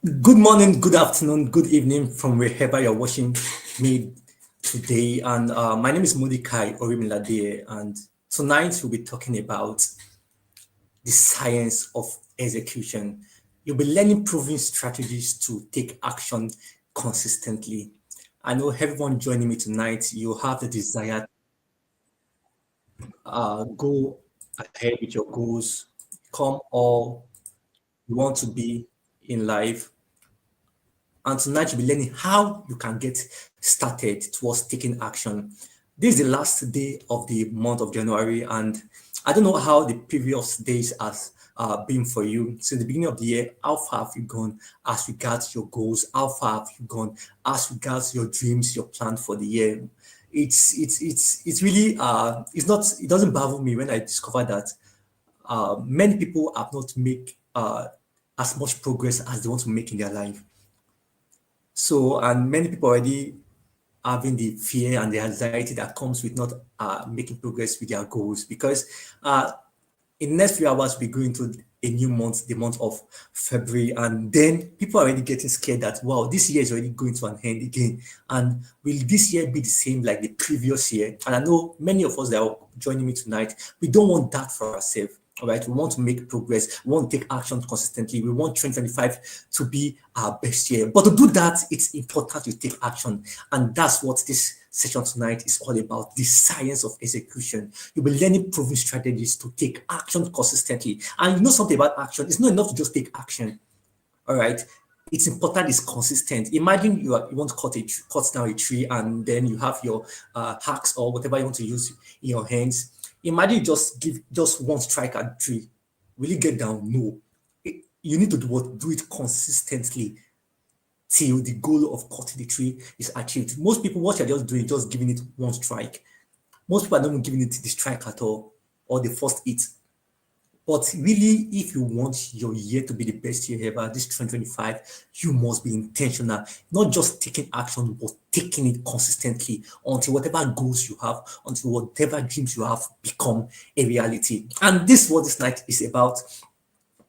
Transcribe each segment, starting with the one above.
Good morning, good afternoon, good evening from wherever you're watching me today. And my name is Modikai Orimilade, and tonight we'll be talking about the science of execution. You'll be learning proven strategies to take action consistently. I know everyone joining me tonight, you have the desire to go ahead with your goals, become all you want to be in life. And tonight you'll be learning how you can get started towards taking action. This is the last day of the month of January, and I don't know how the previous days has been for you. Since the beginning of the year, how far have you gone as regards your goals? How far have you gone as regards your dreams, your plan for the year? It's really it's not it doesn't baffle me when I discover that many people have not make as much progress as they want to make in their life. So, and many people already having the fear and the anxiety that comes with not making progress with their goals because in the next few hours we go into a new month, the month of February, and then people are already getting scared that wow, this year is already going to an end again, and will this year be the same like the previous year? And I know many of us that are joining me tonight, we don't want that for ourselves. All right, we want to make progress. We want to take action consistently. We want 2025 to be our best year. But to do that, it's important to take action. And that's what this session tonight is all about, the science of execution. You'll be learning proven strategies to take action consistently. And you know something about action, it's not enough to just take action. All right. It's important it's consistent. Imagine you want to cut down a tree and then you have your hacks or whatever you want to use in your hands. Imagine you just give just one strike at the tree. Will you get down? No. You need to do what? Do it consistently till the goal of cutting the tree is achieved. Most people, what you're just doing, just giving it one strike. Most people are not even giving it the strike at all or the first hit. But really, if you want your year to be the best year ever, this 2025, you must be intentional, not just taking action, but taking it consistently until whatever goals you have, until whatever dreams you have become a reality. And this is what this night is about.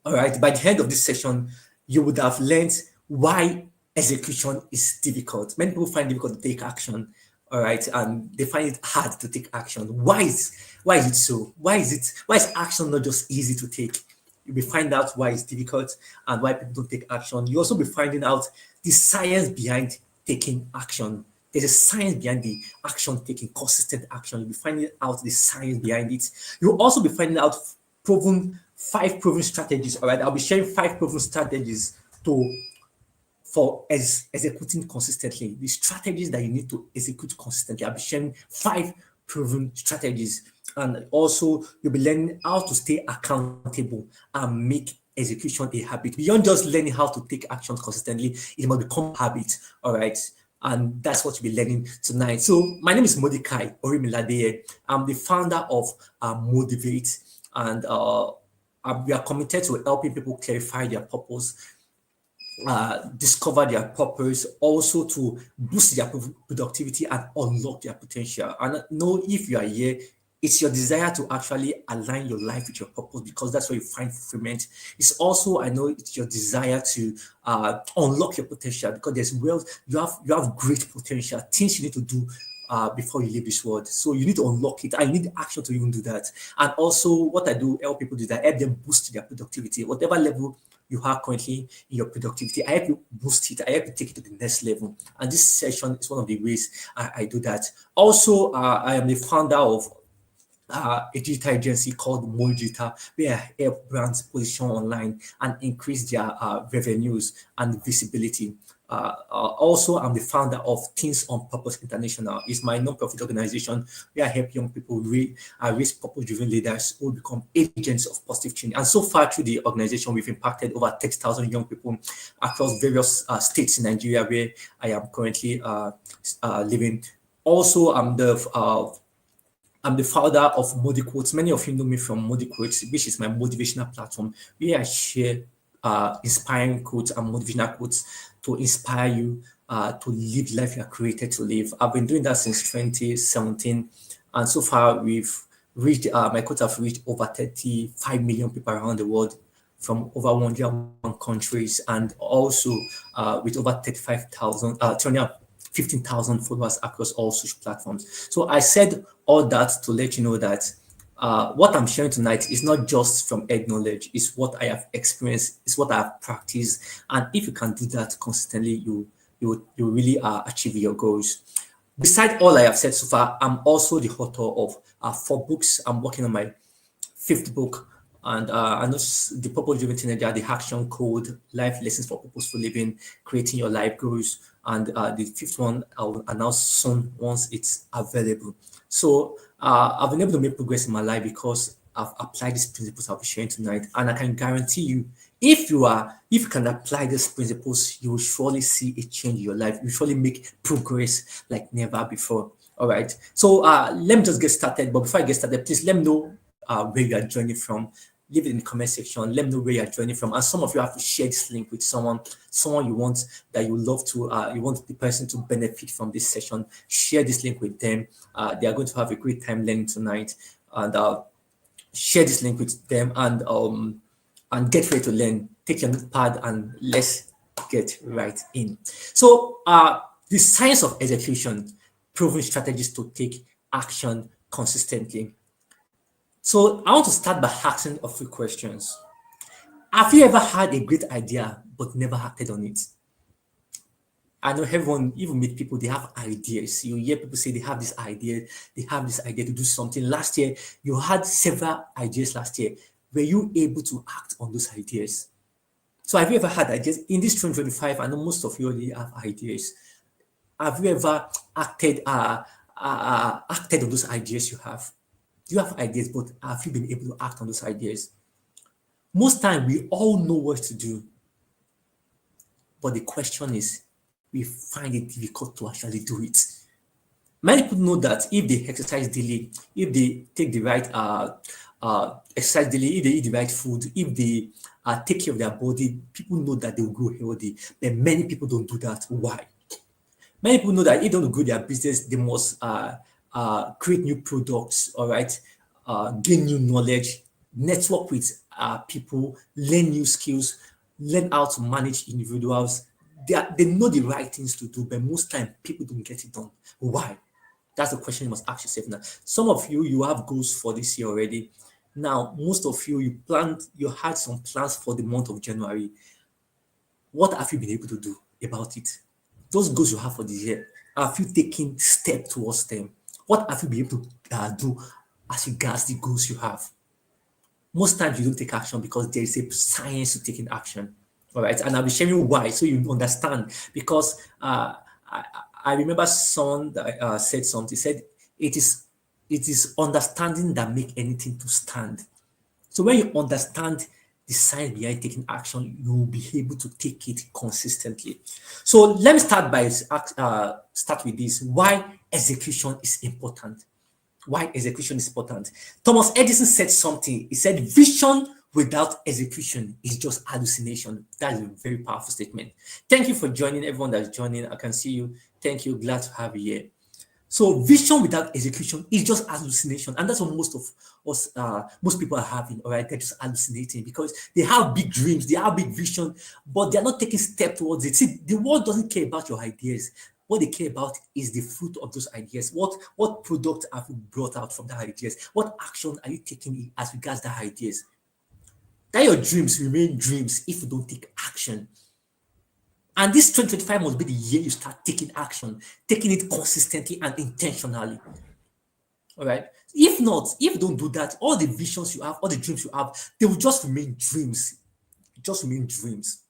All right, by the end of this session, you would have learned why execution is difficult. Many people find it difficult to take action, all right, and they find it hard to take action. Why is it so? Why is action not just easy to take? You'll be finding out why it's difficult and why people don't take action. You also be finding out the science behind taking action. There's a science behind the action taking, consistent action. You'll be finding out the science behind it. You'll also be finding out five proven strategies. All right, I'll be sharing five proven strategies to for executing consistently. The strategies that you need to execute consistently. I'll be sharing five proven strategies. And also, you'll be learning how to stay accountable and make execution a habit. Beyond just learning how to take action consistently, it must become a habit. All right. And that's what you'll be learning tonight. So, my name is Modikai Orimilade. I'm the founder of Motivate, and we are committed to helping people clarify their purpose, discover their purpose, also to boost their productivity and unlock their potential. And know if you are here, it's your desire to actually align your life with your purpose because that's where you find fulfillment. It's also, I know, it's your desire to unlock your potential because there's wealth. You have great potential, things you need to do before you leave this world. So you need to unlock it. I need action to even do that. And also, what I do help people do that, help them boost their productivity, whatever level you have currently in your productivity. I help you boost it. I help you take it to the next level. And this session is one of the ways I do that. Also, I am the founder of a digital agency called Moldita, where I help brands position online and increase their revenues and visibility. Also, I'm the founder of Teens on Purpose International. It's my non-profit organization where I help young people raise purpose-driven leaders who become agents of positive change. And so far through the organization, we've impacted over 30,000 young people across various states in Nigeria where I am currently living. Also, I'm the founder of Modi Quotes. Many of you know me from Modi Quotes, which is my motivational platform where I share inspiring quotes and motivational quotes to inspire you to live the life you are created to live. I've been doing that since 2017, and so far we've reached my quotes have reached over 35 million people around the world from over 101 countries, and also with over 35,000, 15,000 followers across all social platforms. So I said all that to let you know that what I'm sharing tonight is not just from head knowledge, it's what I have experienced, it's what I have practiced. And if you can do that consistently, you really achieve your goals. Beside all I have said so far, I'm also the author of 4 books. I'm working on my 5th book. And I know the purpose-driven teenager, the action code, life lessons for purposeful living, creating your life goals, and the 5th one I'll announce soon once it's available. So I've been able to make progress in my life because I've applied these principles I'll be sharing tonight, and I can guarantee you, if you can apply these principles, you will surely see a change in your life. You surely make progress like never before. All right. So let me just get started. But before I get started, please let me know where you are joining from. Leave it in the comment section. Let me know where you are joining from. And some of you have to share this link with someone you want, that you love to, you want the person to benefit from this session. Share this link with them. They are going to have a great time learning tonight. And share this link with them, and get ready to learn. Take your notepad and let's get right in. So the science of execution, proven strategies to take action consistently. So I want to start by asking a few questions. Have you ever had a great idea but never acted on it? I know everyone, even meet people, they have ideas. You hear people say they have this idea to do something. Last year, you had several ideas last year. Were you able to act on those ideas? So have you ever had ideas? In this 2025, I know most of you already have ideas. Have you ever acted on those ideas you have? You have ideas, but have you been able to act on those ideas? Most time, we all know what to do, but the question is, we find it difficult to actually do it. Many people know that if they exercise daily, if they take the right exercise daily, if they eat the right food, if they take care of their body, people know that they will grow healthy. But many people don't do that. Why? Many people know that if they want to grow their business, they must create new products, all right, gain new knowledge, network with people, learn new skills, learn how to manage individuals. They know the right things to do, but most time people don't get it done. Why? That's the question you must ask yourself now. Some of you have goals for this year already. Now, most of you had some plans for the month of January. What have you been able to do about it? Those goals you have for the year, have you taken step towards them? What have you been able to do as regards the goals you have? Most times you don't take action because there is a science to taking action. All right, and I'll be sharing why so you understand. Because I remember someone that said something. He said it is understanding that make anything to stand. So when you understand the science behind taking action, you will be able to take it consistently. So let me start with this: why execution is important. Why execution is important. Thomas Edison said something. He said, vision without execution is just hallucination. That is a very powerful statement. Thank you for joining, everyone that's joining. I can see you. Thank you. Glad to have you here. So vision without execution is just hallucination. And that's what most of us, most people are having, all right? They're just hallucinating because they have big dreams, they have big vision, but they're not taking steps towards it. See, the world doesn't care about your ideas. What they care about is the fruit of those ideas. What product have you brought out from the ideas? What action are you taking as regards the ideas? That your dreams remain dreams if you don't take action. And this 2025 must be the year you start taking action, taking it consistently and intentionally. All right. If not, if you don't do that, all the visions you have, all the dreams you have, they will just remain dreams. Just remain dreams.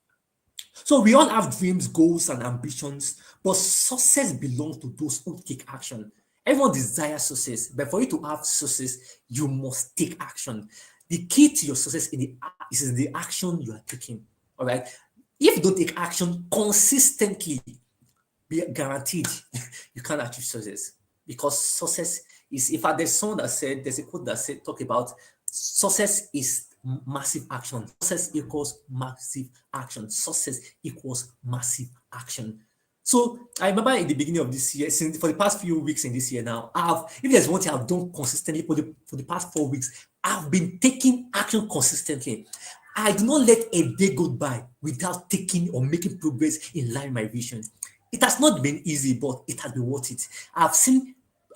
So we all have dreams, goals, and ambitions, but success belongs to those who take action. Everyone desires success, but for you to have success, you must take action. The key to your success is in the action you are taking. All right. If you don't take action consistently, be guaranteed you can't achieve success. Because success is, in fact, there's a quote that said, talk about success is massive action. Success equals massive action. Success equals massive action. So I remember in the beginning of this year, for the past few weeks in this year now, if there's one thing I've done consistently for the past 4 weeks, I've been taking action consistently. I do not let a day go by without taking or making progress in line with my vision. It has not been easy, but it has been worth it.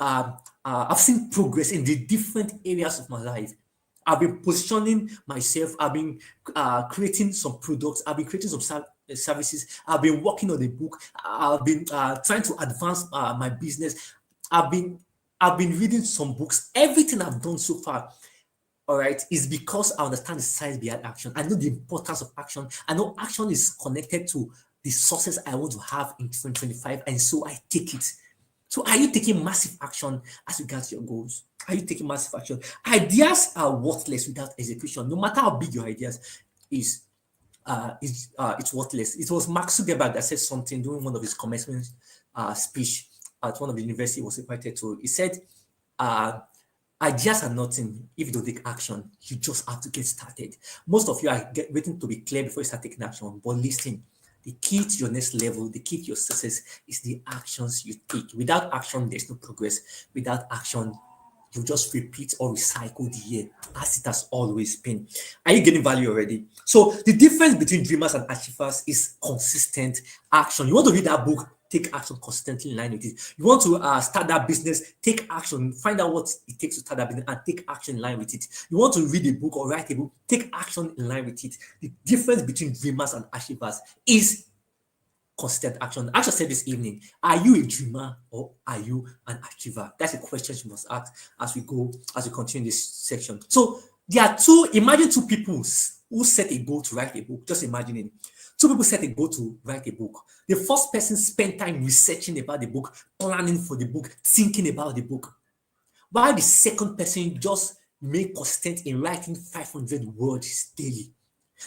Uh, I've seen progress in the different areas of my life. I've been positioning myself. I've been creating some products. I've been creating some services. I've been working on a book. I've been trying to advance my business. I've been I've been reading some books. Everything I've done so far, all right, is because I understand the science behind action. I know the importance of action. I know action is connected to the success I want to have in 2025, and so I take it. So, are you taking massive action as regards your goals? Are you taking massive action? Ideas are worthless without execution. No matter how big your ideas is, it's worthless. It was Mark Zuckerberg that said something during one of his commencement speech at one of the university he was invited to. He said, uh, ideas are nothing if you don't take action. You just have to get started. Most of you are waiting to be clear before you start taking action. But listen, the key to your next level, the key to your success is the actions you take. Without action, there's no progress. Without action, you just repeat or recycle the year as it has always been. Are you getting value already? So the difference between dreamers and achievers is consistent action. You want to read that book, take action consistently in line with it. You want to start that business, take action, find out what it takes to start that business and take action in line with it. You want to read a book or write a book, take action in line with it. The difference between dreamers and achievers is consistent action. Ask yourself this evening, are you a dreamer or are you an achiever? That's a question you must ask as we continue this section. So there are imagine two people who set a goal to write a book. Just imagining. Two people set a goal to write a book. The first person spent time researching about the book, planning for the book, thinking about the book. While the second person just remained consistent in writing 500 words daily.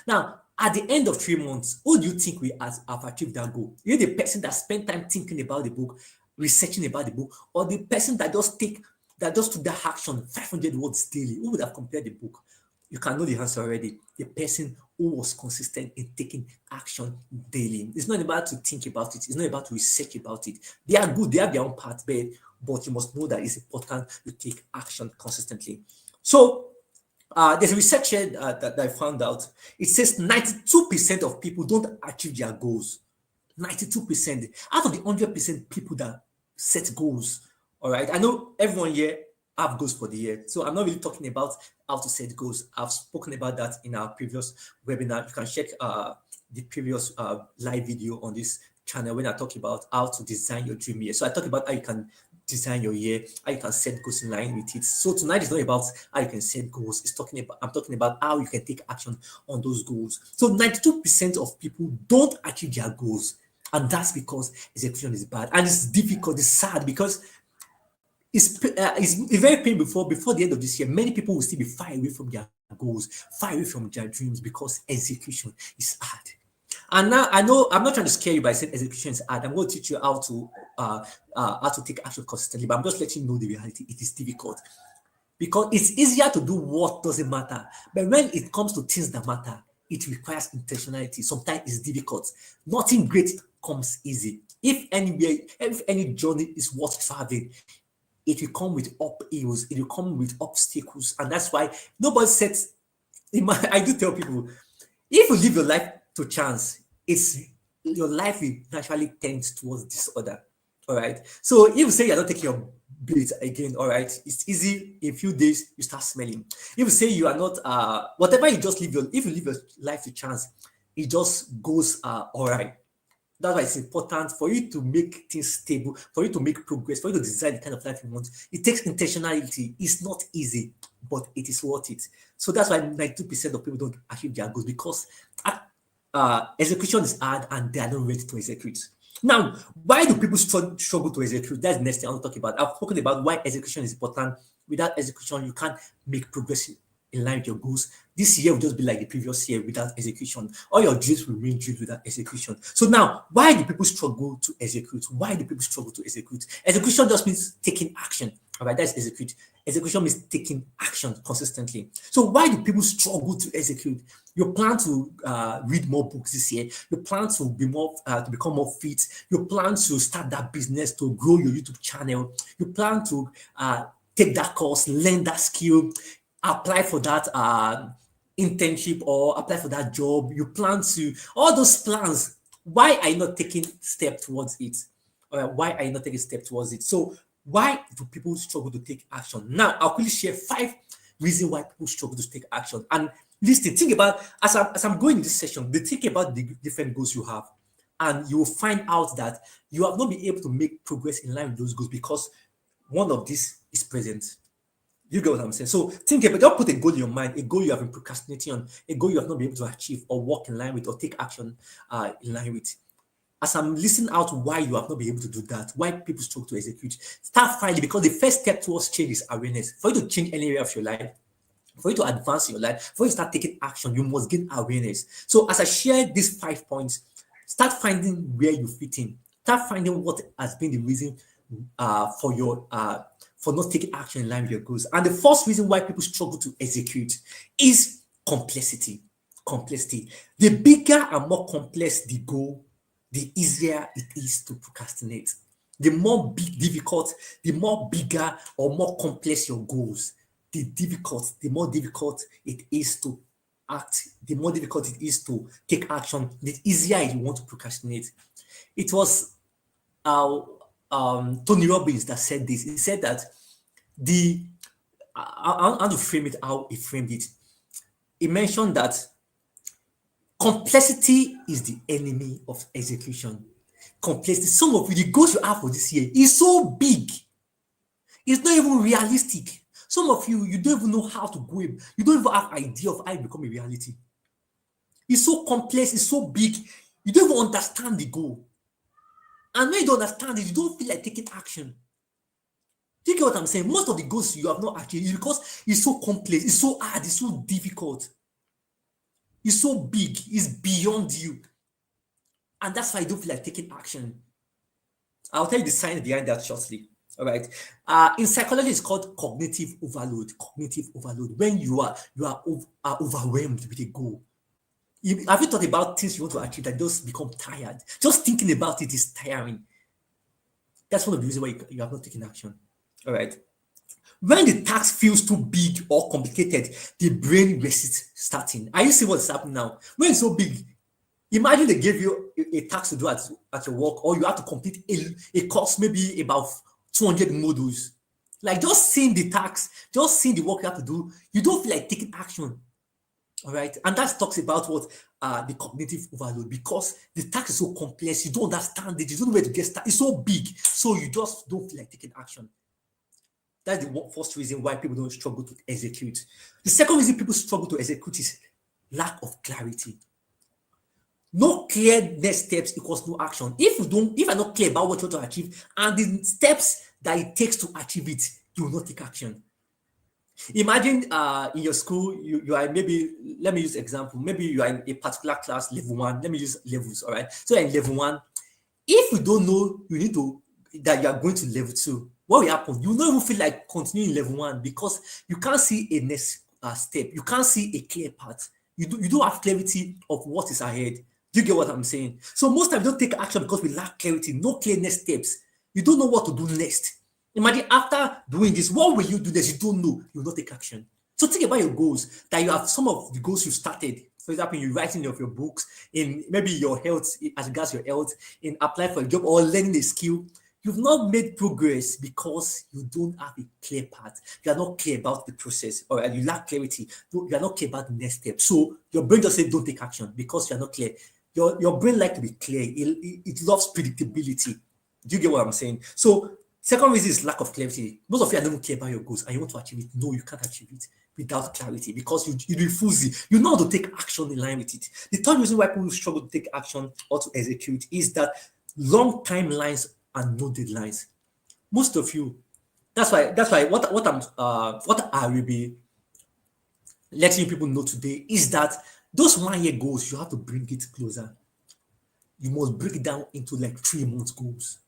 Now, at the end of 3 months, who do you think we have achieved that goal? You're the person that spent time thinking about the book, researching about the book, or the person that just took that action 500 words daily? Who would have compared the book? You can know the answer already. The person who was consistent in taking action daily. It's not about to think about it. It's not about to research about it. They are good. They have their own part, but you must know that it's important to take action consistently. So there's a research here that I found out. It says 92% of people don't achieve their goals. 92% out of the 100% people that set goals. All right. I know everyone here have goals for the year. So I'm not really talking about how to set goals. I've spoken about that in our previous webinar. You can check the previous live video on this channel when I talk about how to design your dream year. So I talk about how you can design your year, how you can set goals in line with it. So tonight is not about how you can set goals. I'm talking about how you can take action on those goals. So 92% of people don't achieve their goals, and that's because execution is bad and it's difficult. It's sad because it's very painful. Before the end of this year, many people will still be far away from their goals, far away from their dreams because execution is hard. And now I know I'm not trying to scare you by saying execution is hard. I'm going to teach you how to take action consistently, but I'm just letting you know the reality. It is difficult because it's easier to do what doesn't matter. But when it comes to things that matter, it requires intentionality. Sometimes it's difficult. Nothing great comes easy. If any journey is worth traveling, it will come with uphills, it will come with obstacles, and that's why nobody sets. I do tell people, if you live your life to chance, your life will naturally tend towards disorder. All right. So if you say you're not taking your bait again, all right, it's easy. In a few days, you start smelling. If you say you are not, whatever you just live if you live your life to chance, it just goes all right. That's why it's important for you to make things stable, for you to make progress, for you to design the kind of life you want. It takes intentionality. It's not easy, but it is worth it. So that's why 92% of people don't achieve their goals because execution is hard and they are not ready to execute. Now, why do people struggle to execute? That's the next thing I want to talk about. I've spoken about why execution is important. Without execution, you can't make progress in line with your goals. This year will just be like the previous year without execution. All your dreams will remain dreams without execution. So now, why do people struggle to execute? Why do people struggle to execute? Execution just means taking action. All right, that's execute. Execution means taking action consistently. So why do people struggle to execute? You plan to read more books this year. You plan to be more to become more fit. You plan to start that business, to grow your YouTube channel. You plan to take that course, learn that skill, apply for that internship or apply for that job, you plan to, all those plans, why are you not taking step towards it? Why are you not taking step towards it? So why do people struggle to take action? Now, I'll quickly share 5 reasons why people struggle to take action. And listen, think about, as I'm going in this session, think about the different goals you have. And you will find out that you have not been able to make progress in line with those goals because one of these is present. You get what I'm saying? So think about, don't put a goal in your mind, a goal you have been procrastinating on, a goal you have not been able to achieve or work in line with or take action in line with. As I'm listening out why you have not been able to do that, why people struggle to execute, start finding, because the first step towards change is awareness. For you to change any area of your life, for you to advance in your life, for you to start taking action, you must gain awareness. So as I share these 5 points, start finding where you fit in. Start finding what has been the reason for your for not taking action in line with your goals. And the first reason why people struggle to execute is complexity. Complexity. The bigger and more complex the goal, the easier it is to procrastinate. The more difficult, the more bigger or more complex your goals, the more difficult it is to act, the more difficult it is to take action, the easier you want to procrastinate. It was Tony Robbins that said this. He said that how to frame it, how he framed it. He mentioned that complexity is the enemy of execution. Complexity. Some of the goals you have for this year is so big, it's not even realistic. Some of you don't even know how to go in. You don't even have idea of how it become a reality. It's so complex, it's so big, you don't even understand the goal. And when you don't understand it, you don't feel like taking action. Do you get what I'm saying? Most of the goals you have not achieved is because it's so complex, it's so hard, it's so difficult. It's so big, it's beyond you. And that's why you don't feel like taking action. I'll tell you the science behind that shortly. All right. In psychology, it's called cognitive overload. Cognitive overload. When you are overwhelmed with a goal. Have you thought about things you want to achieve that just become tired? Just thinking about it is tiring. That's one of the reasons why you have not taken action. All right. When the task feels too big or complicated, the brain resists starting. Are you seeing what's happening now? When it's so big, imagine they gave you a task to do at your work, or you have to complete a course, maybe about 200 modules. Like just seeing the task, just seeing the work you have to do, you don't feel like taking action. All right. And that talks about what the cognitive overload, because the task is so complex, you don't understand it, you don't know where to get started. It's so big, so you just don't feel like taking action. That's the first reason why people don't struggle to execute. The second reason people struggle to execute is lack of clarity. No clear next steps equals no action. If I'm not clear about what you want to achieve and the steps that it takes to achieve it, you will not take action. Imagine in your school, you are maybe, let me use example, maybe you are in a particular class, level 1. Let me use levels, all right? So in level 1, if you don't know that you are going to level 2, what will happen? You will not even feel like continuing level 1 because you can't see a next step. You can't see a clear path. You don't have clarity of what is ahead. Do you get what I'm saying? So most times we don't take action because we lack clarity, no clear next steps. You don't know what to do next. Imagine after doing this, what will you do next? You don't know. You will not take action. So think about your goals, that you have some of the goals you started. For example, in writing of your books, in maybe your health, as regards your health, in applying for a job or learning a skill. You've not made progress because you don't have a clear path. You are not clear about the process, or you lack clarity. You are not clear about the next step. So your brain just says don't take action because you are not clear. Your brain likes to be clear. It loves predictability. Do you get what I'm saying? So second reason is lack of clarity. Most of you are not clear about your goals and you want to achieve it. No, you can't achieve it without clarity because you refuse. You know how to take action in line with it. The third reason why people struggle to take action or to execute is that long timelines and no deadlines. Most of you, that's why what I will be letting people know today is that those 1 year goals, you have to bring it closer. You must break it down into like 3 month goals,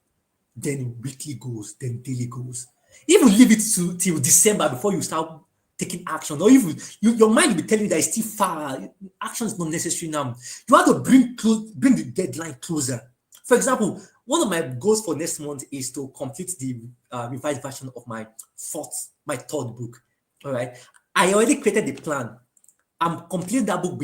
then weekly goals, then daily goals. If you leave it till December before you start taking action, or if your mind will be telling you that it's still far, action is not necessary now. You have to bring the deadline closer. For example, one of my goals for next month is to complete the revised version of my third book. All right. I already created the plan. I'm completing that book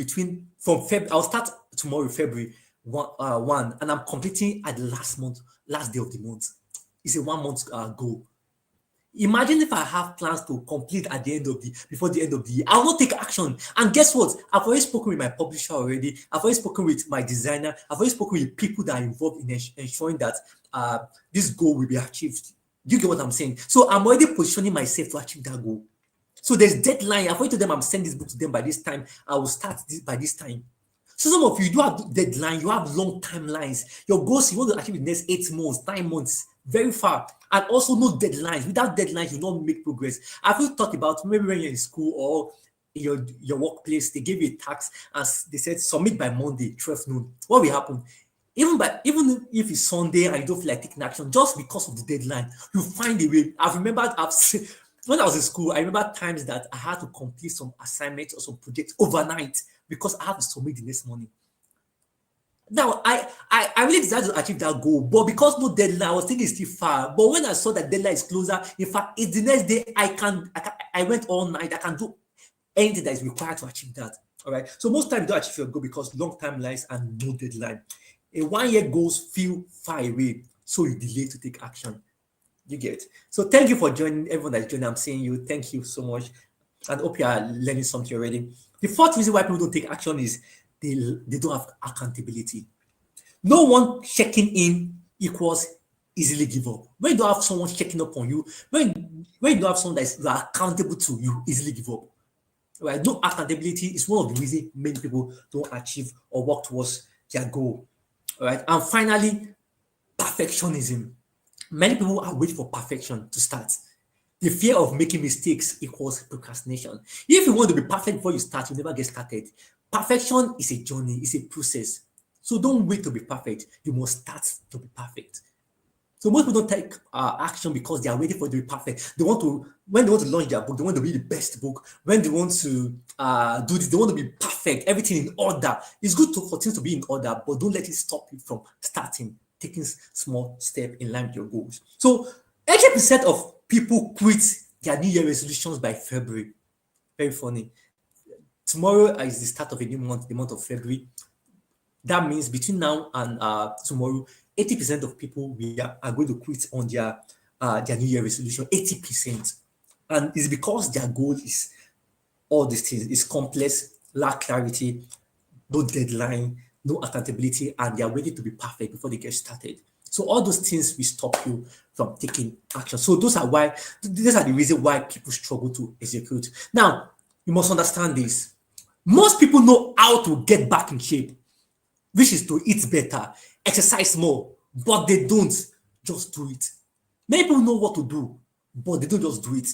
from February. I'll start tomorrow, February 1, and I'm completing at the last day of the month. It's a 1 month goal. Imagine if I have plans to complete at the end of before the end of the year. I'll not take action. And guess what? I've already spoken with my publisher already. I've already spoken with my designer. I've already spoken with people that are involved in ensuring that this goal will be achieved. Do you get what I'm saying? So I'm already positioning myself to achieve that goal. So there's deadline. I've already told them I'm sending this book to them by this time. I will start this by this time. So some of you do have deadline, you have long timelines. Your goals you want to achieve in the next 8 months, 9 months, very far. And also no deadlines. Without deadlines, you don't make progress. I've always talked about maybe when you're in school or in your workplace, they give you a task and they said submit by Monday, 12 noon. What will happen? Even if it's Sunday and you don't feel like taking action, just because of the deadline, you find a way. When I was in school, I remember times that I had to complete some assignments or some projects overnight because I have to submit the next morning. Now, I really decided to achieve that goal, but because no deadline, I was thinking it's still far. But when I saw that deadline is closer, in fact, it's the next day I went all night. I can do anything that is required to achieve that. All right. So most times you don't achieve your goal because long timelines and no deadline. A 1 year goals feel far away, so you delay to take action. You get. So thank you for joining. Everyone that's joining, I'm saying you. Thank you so much, and hope you are learning something already. The fourth reason why people don't take action is they don't have accountability. No one checking in equals easily give up. When you don't have someone checking up on you, when you don't have someone that you are accountable to, you easily give up. Right? No accountability is one of the reasons many people don't achieve or work towards their goal. All right. And finally, perfectionism. Many people are waiting for perfection to start. The fear of making mistakes equals procrastination. If you want to be perfect before you start, you never get started. Perfection is a journey, it's a process. So don't wait to be perfect. You must start to be perfect. So most people don't take action because they are waiting for it to be perfect. When they want to launch their book, they want to be the best book. When they want to do this, they want to be perfect, everything in order. It's good for things to be in order, but don't let it stop you from starting, taking small steps in line with your goals. So 80% of people quit their New Year resolutions by February. Very funny. Tomorrow is the start of a new month, the month of February. That means between now and tomorrow, 80% of people are going to quit on their New Year resolution. 80%, and it's because their goal is all these things. It's complex, lack clarity, no deadline, no accountability, and they are ready to be perfect before they get started. So all those things will stop you from taking action. So these are the reasons why people struggle to execute. Now, you must understand this. Most people know how to get back in shape, which is to eat better, exercise more, but they don't just do it. Many people know what to do, but they don't just do it.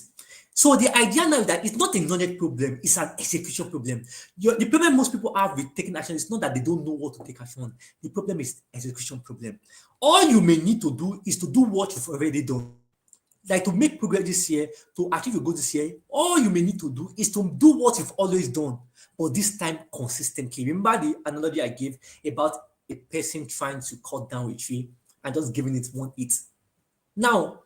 So the idea now is that it's not a knowledge problem, it's an execution problem. The problem most people have with taking action is not that they don't know what to take action on. The problem is execution problem. All you may need to do is to do what you've already done. Like to make progress this year, to achieve your goal this year, all you may need to do is to do what you've always done, but this time consistently. Remember the analogy I gave about a person trying to cut down a tree and just giving it one hit. Now,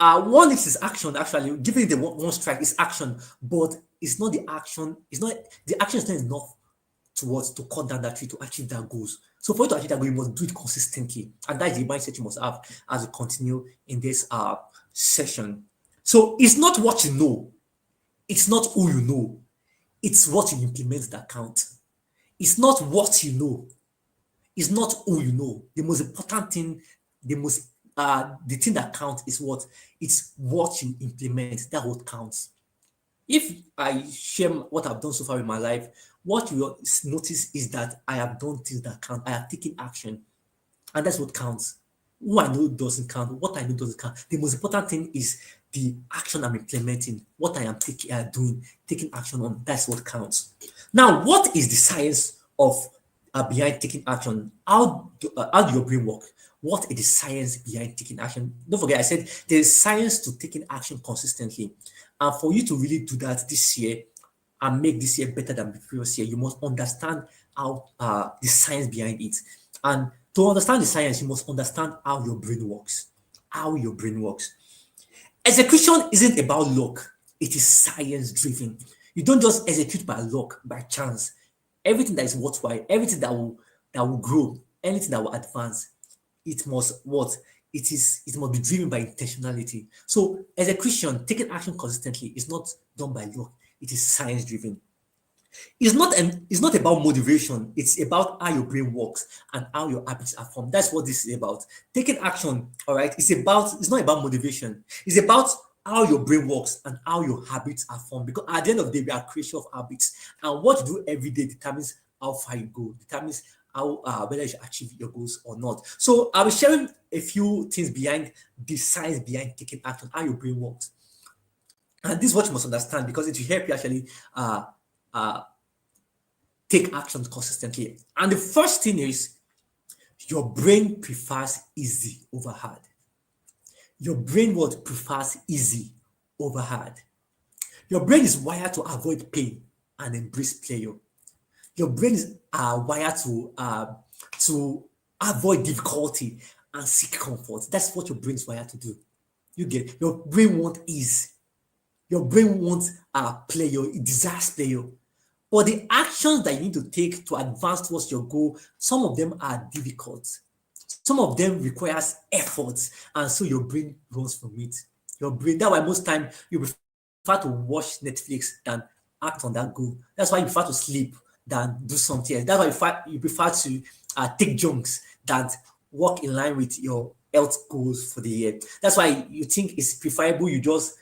one is action, actually. Giving it the one strike is action, but it's not the action. The action is not enough to cut down that tree to achieve that goals. So for you to achieve that goal, you must do it consistently, and that is the mindset you must have as we continue in this session. So it's not what you know, it's not who you know, it's what you implement that counts. It's not what you know, it's not who you know. The most important thing, the thing that counts is what? It's what you implement. That's what counts. If I share what I've done so far in my life, what you will notice is that I have done things that count. I have taken action, and that's what counts. Who I know doesn't count. What I know doesn't count. The most important thing is the action I'm implementing. What I am taking action on. That's what counts. Now, what is the science of behind taking action? How do your brain work? What is the science behind taking action? Don't forget, I said there's science to taking action consistently. And for you to really do that this year and make this year better than the previous year, you must understand how the science behind it. And to understand the science, you must understand how your brain works. How your brain works. Execution isn't about luck. It is science driven. You don't just execute by luck, by chance. Everything that is worthwhile, everything that will grow, anything that will advance, it must what? It must be driven by intentionality. So as a Christian, taking action consistently is not done by luck, it is science driven. It's not about motivation, it's about how your brain works and how your habits are formed. That's what this is about. Taking action, all right, it's not about motivation, it's about how your brain works and how your habits are formed. Because at the end of the day, we are creation of habits, and what you do every day determines how far you go, determines how whether you should achieve your goals or not. So I'll be sharing a few things behind the science behind taking action, how your brain works. And this is what you must understand, because it will help you actually uh, take actions consistently. And the first thing is your brain prefers easy over hard. Your brain what prefers easy over hard. Your brain is wired to avoid pain and embrace pleasure. Your brain is wired to avoid difficulty and seek comfort. That's what your brain is wired to do. You get your brain wants ease. Your brain wants pleasure. It desires pleasure. But the actions that you need to take to advance towards your goal, some of them are difficult. Some of them requires effort, and so your brain runs from it. Your brain. That's why most time you prefer to watch Netflix than act on that goal. That's why you prefer to sleep than do something else. That's why you prefer to take junks than work in line with your health goals for the year. That's why you think it's preferable you just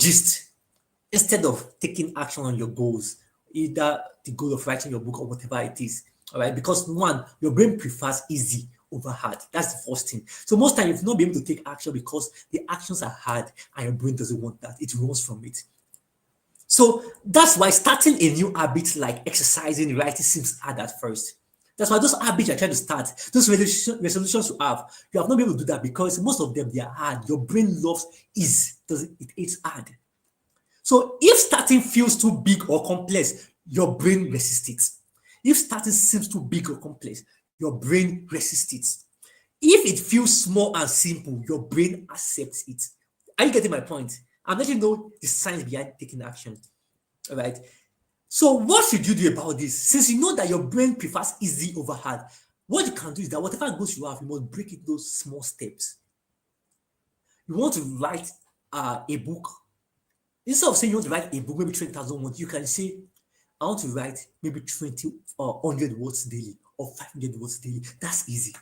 gist instead of taking action on your goals, either the goal of writing your book or whatever it is. All right, because one, your brain prefers easy over hard. That's the first thing. So most times you've not been able to take action because the actions are hard and your brain doesn't want that. It runs from it. So that's why starting a new habit like exercising, writing seems hard at first. That's why those habits you're trying to start, those resolutions you have not been able to do that because most of them they are hard. Your brain loves ease, it hates hard. So if starting feels too big or complex, your brain resists it. If starting seems too big or complex, your brain resists it. If it feels small and simple, your brain accepts it. Are you getting my point? I'm letting you know the science behind taking action. All right. So what should you do about this? Since you know that your brain prefers easy over hard, what you can do is that whatever goals you have, you must break it those small steps. You want to write a book. Instead of saying you want to write a book, maybe 20,000 words, you can say, I want to write maybe 20 or 100 words daily or 500 words daily. That's easy.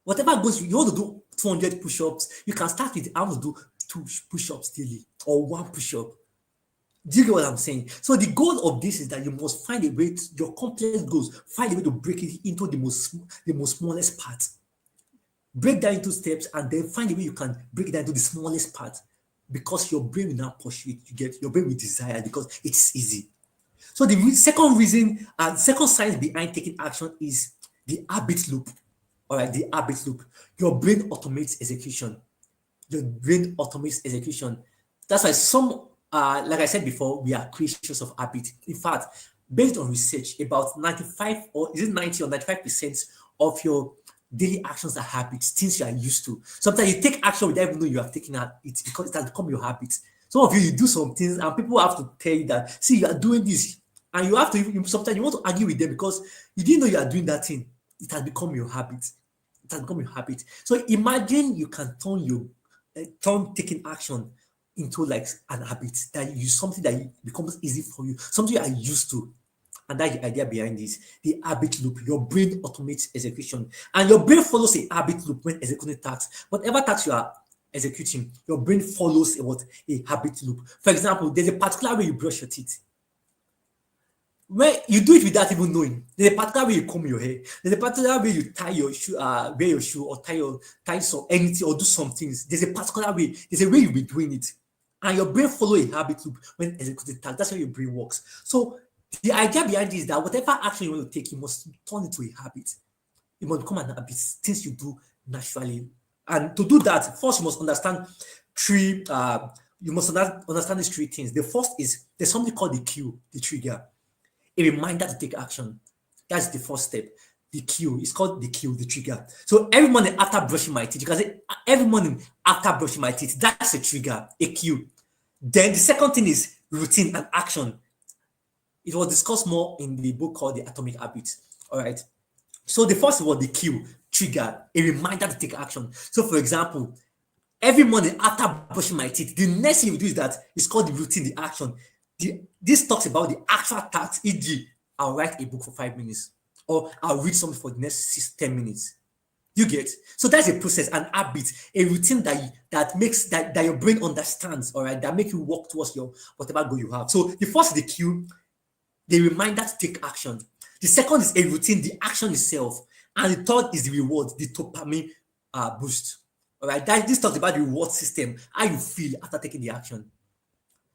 Whatever goes, you want to do 200 push-ups, you can start with, I want to do 2 push-ups daily or 1 push-up. Do you get what I'm saying? So the goal of this is that you must find a way to your complex goals, find a way to break it into the most smallest part. Break that into steps and then find a way you can break that into the smallest part. Because your brain will now pursue it, your brain will desire because it's easy. So the second reason, second science behind taking action is the habit loop. All right, the habit loop. Your brain automates execution. Your brain automates execution. That's why some, like I said before, we are creatures of habit. In fact, based on research, about 95 or is it 90 or 95% of your daily actions are habits, things you are used to. Sometimes you take action without even know you have taken it because it has become your habit. Some of you do some things and people have to tell you that, see, you are doing this. And you have to, sometimes you want to argue with them because you didn't know you are doing that thing. It has become your habit. It has become your habit. So imagine you can turn taking action into like an habit, that you something that becomes easy for you, something you are used to. And that's the idea behind this, the habit loop. Your brain automates execution. And your brain follows a habit loop when executing tasks. Whatever task you are executing, your brain follows a habit loop. For example, there's a particular way you brush your teeth. When you do it without even knowing, there's a particular way you comb your hair. There's a particular way you tie your shoe, wear your shoe, or tie some anything, or do some things. There's a particular way. There's a way you'll be doing it, and your brain follow a habit loop when executing tasks. That's how your brain works. So the idea behind this is that whatever action you want to take, you must turn it into a habit. It must become an habit, things you do naturally. And to do that, first you must understand you must understand these 3 things. The first is there's something called the cue, the trigger, a reminder to take action. That's the first step. The cue is called the cue, the trigger. So every morning after brushing my teeth, you can say every morning after brushing my teeth, that's a trigger, a cue. Then the second thing is routine, and action. It was discussed more in the book called The Atomic Habits. All right. So the first was the cue, trigger, a reminder to take action. So, for example, every morning after brushing my teeth, the next thing you do is that it's called the routine, the action. This talks about the actual task, e.g., I'll write a book for 5 minutes, or I'll read something for the next 10 minutes. You get? So that's a process, an habit, a routine that your brain understands, all right, that make you walk towards your whatever goal you have. So the first is the cue, the reminder to take action. The second is a routine, the action itself. And the third is the reward, the dopamine boost. All right, this talks about the reward system, how you feel after taking the action.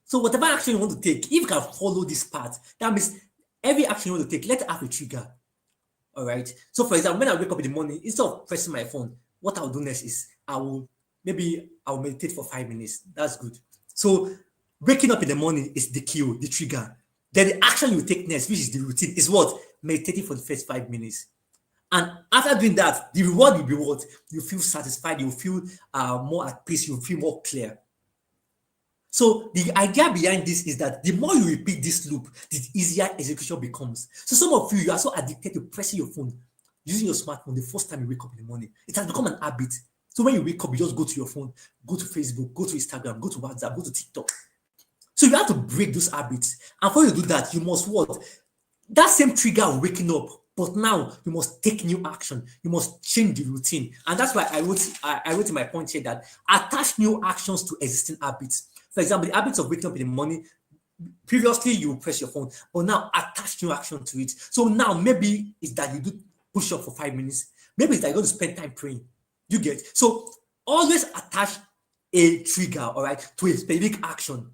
So whatever action you want to take, if you can follow this path, that means every action you want to take, let it have a trigger. All right. So for example, when I wake up in the morning, instead of pressing my phone, what I'll do next is I'll meditate for 5 minutes. That's good. So waking up in the morning is the cue, the trigger. Then the action you take next, which is the routine, is what? Meditating for the first 5 minutes. And after doing that, the reward will be what? You feel satisfied, you feel more at peace, you feel more clear. So the idea behind this is that the more you repeat this loop, the easier execution becomes. So some of you are so addicted to pressing your phone, using your smartphone the first time you wake up in the morning. It has become an habit. So when you wake up, you just go to your phone, go to Facebook, go to Instagram, go to WhatsApp, go to TikTok. So you have to break those habits. And for you to do that, you must what? That same trigger of waking up, but now you must take new action. You must change the routine. And that's why I wrote in my point here that attach new actions to existing habits. For example, the habits of waking up in the morning, previously you press your phone, but now attach new action to it. So now maybe it's that you do push up for 5 minutes. Maybe it's that you're going to spend time praying. You get? So always attach a trigger, all right, to a specific action.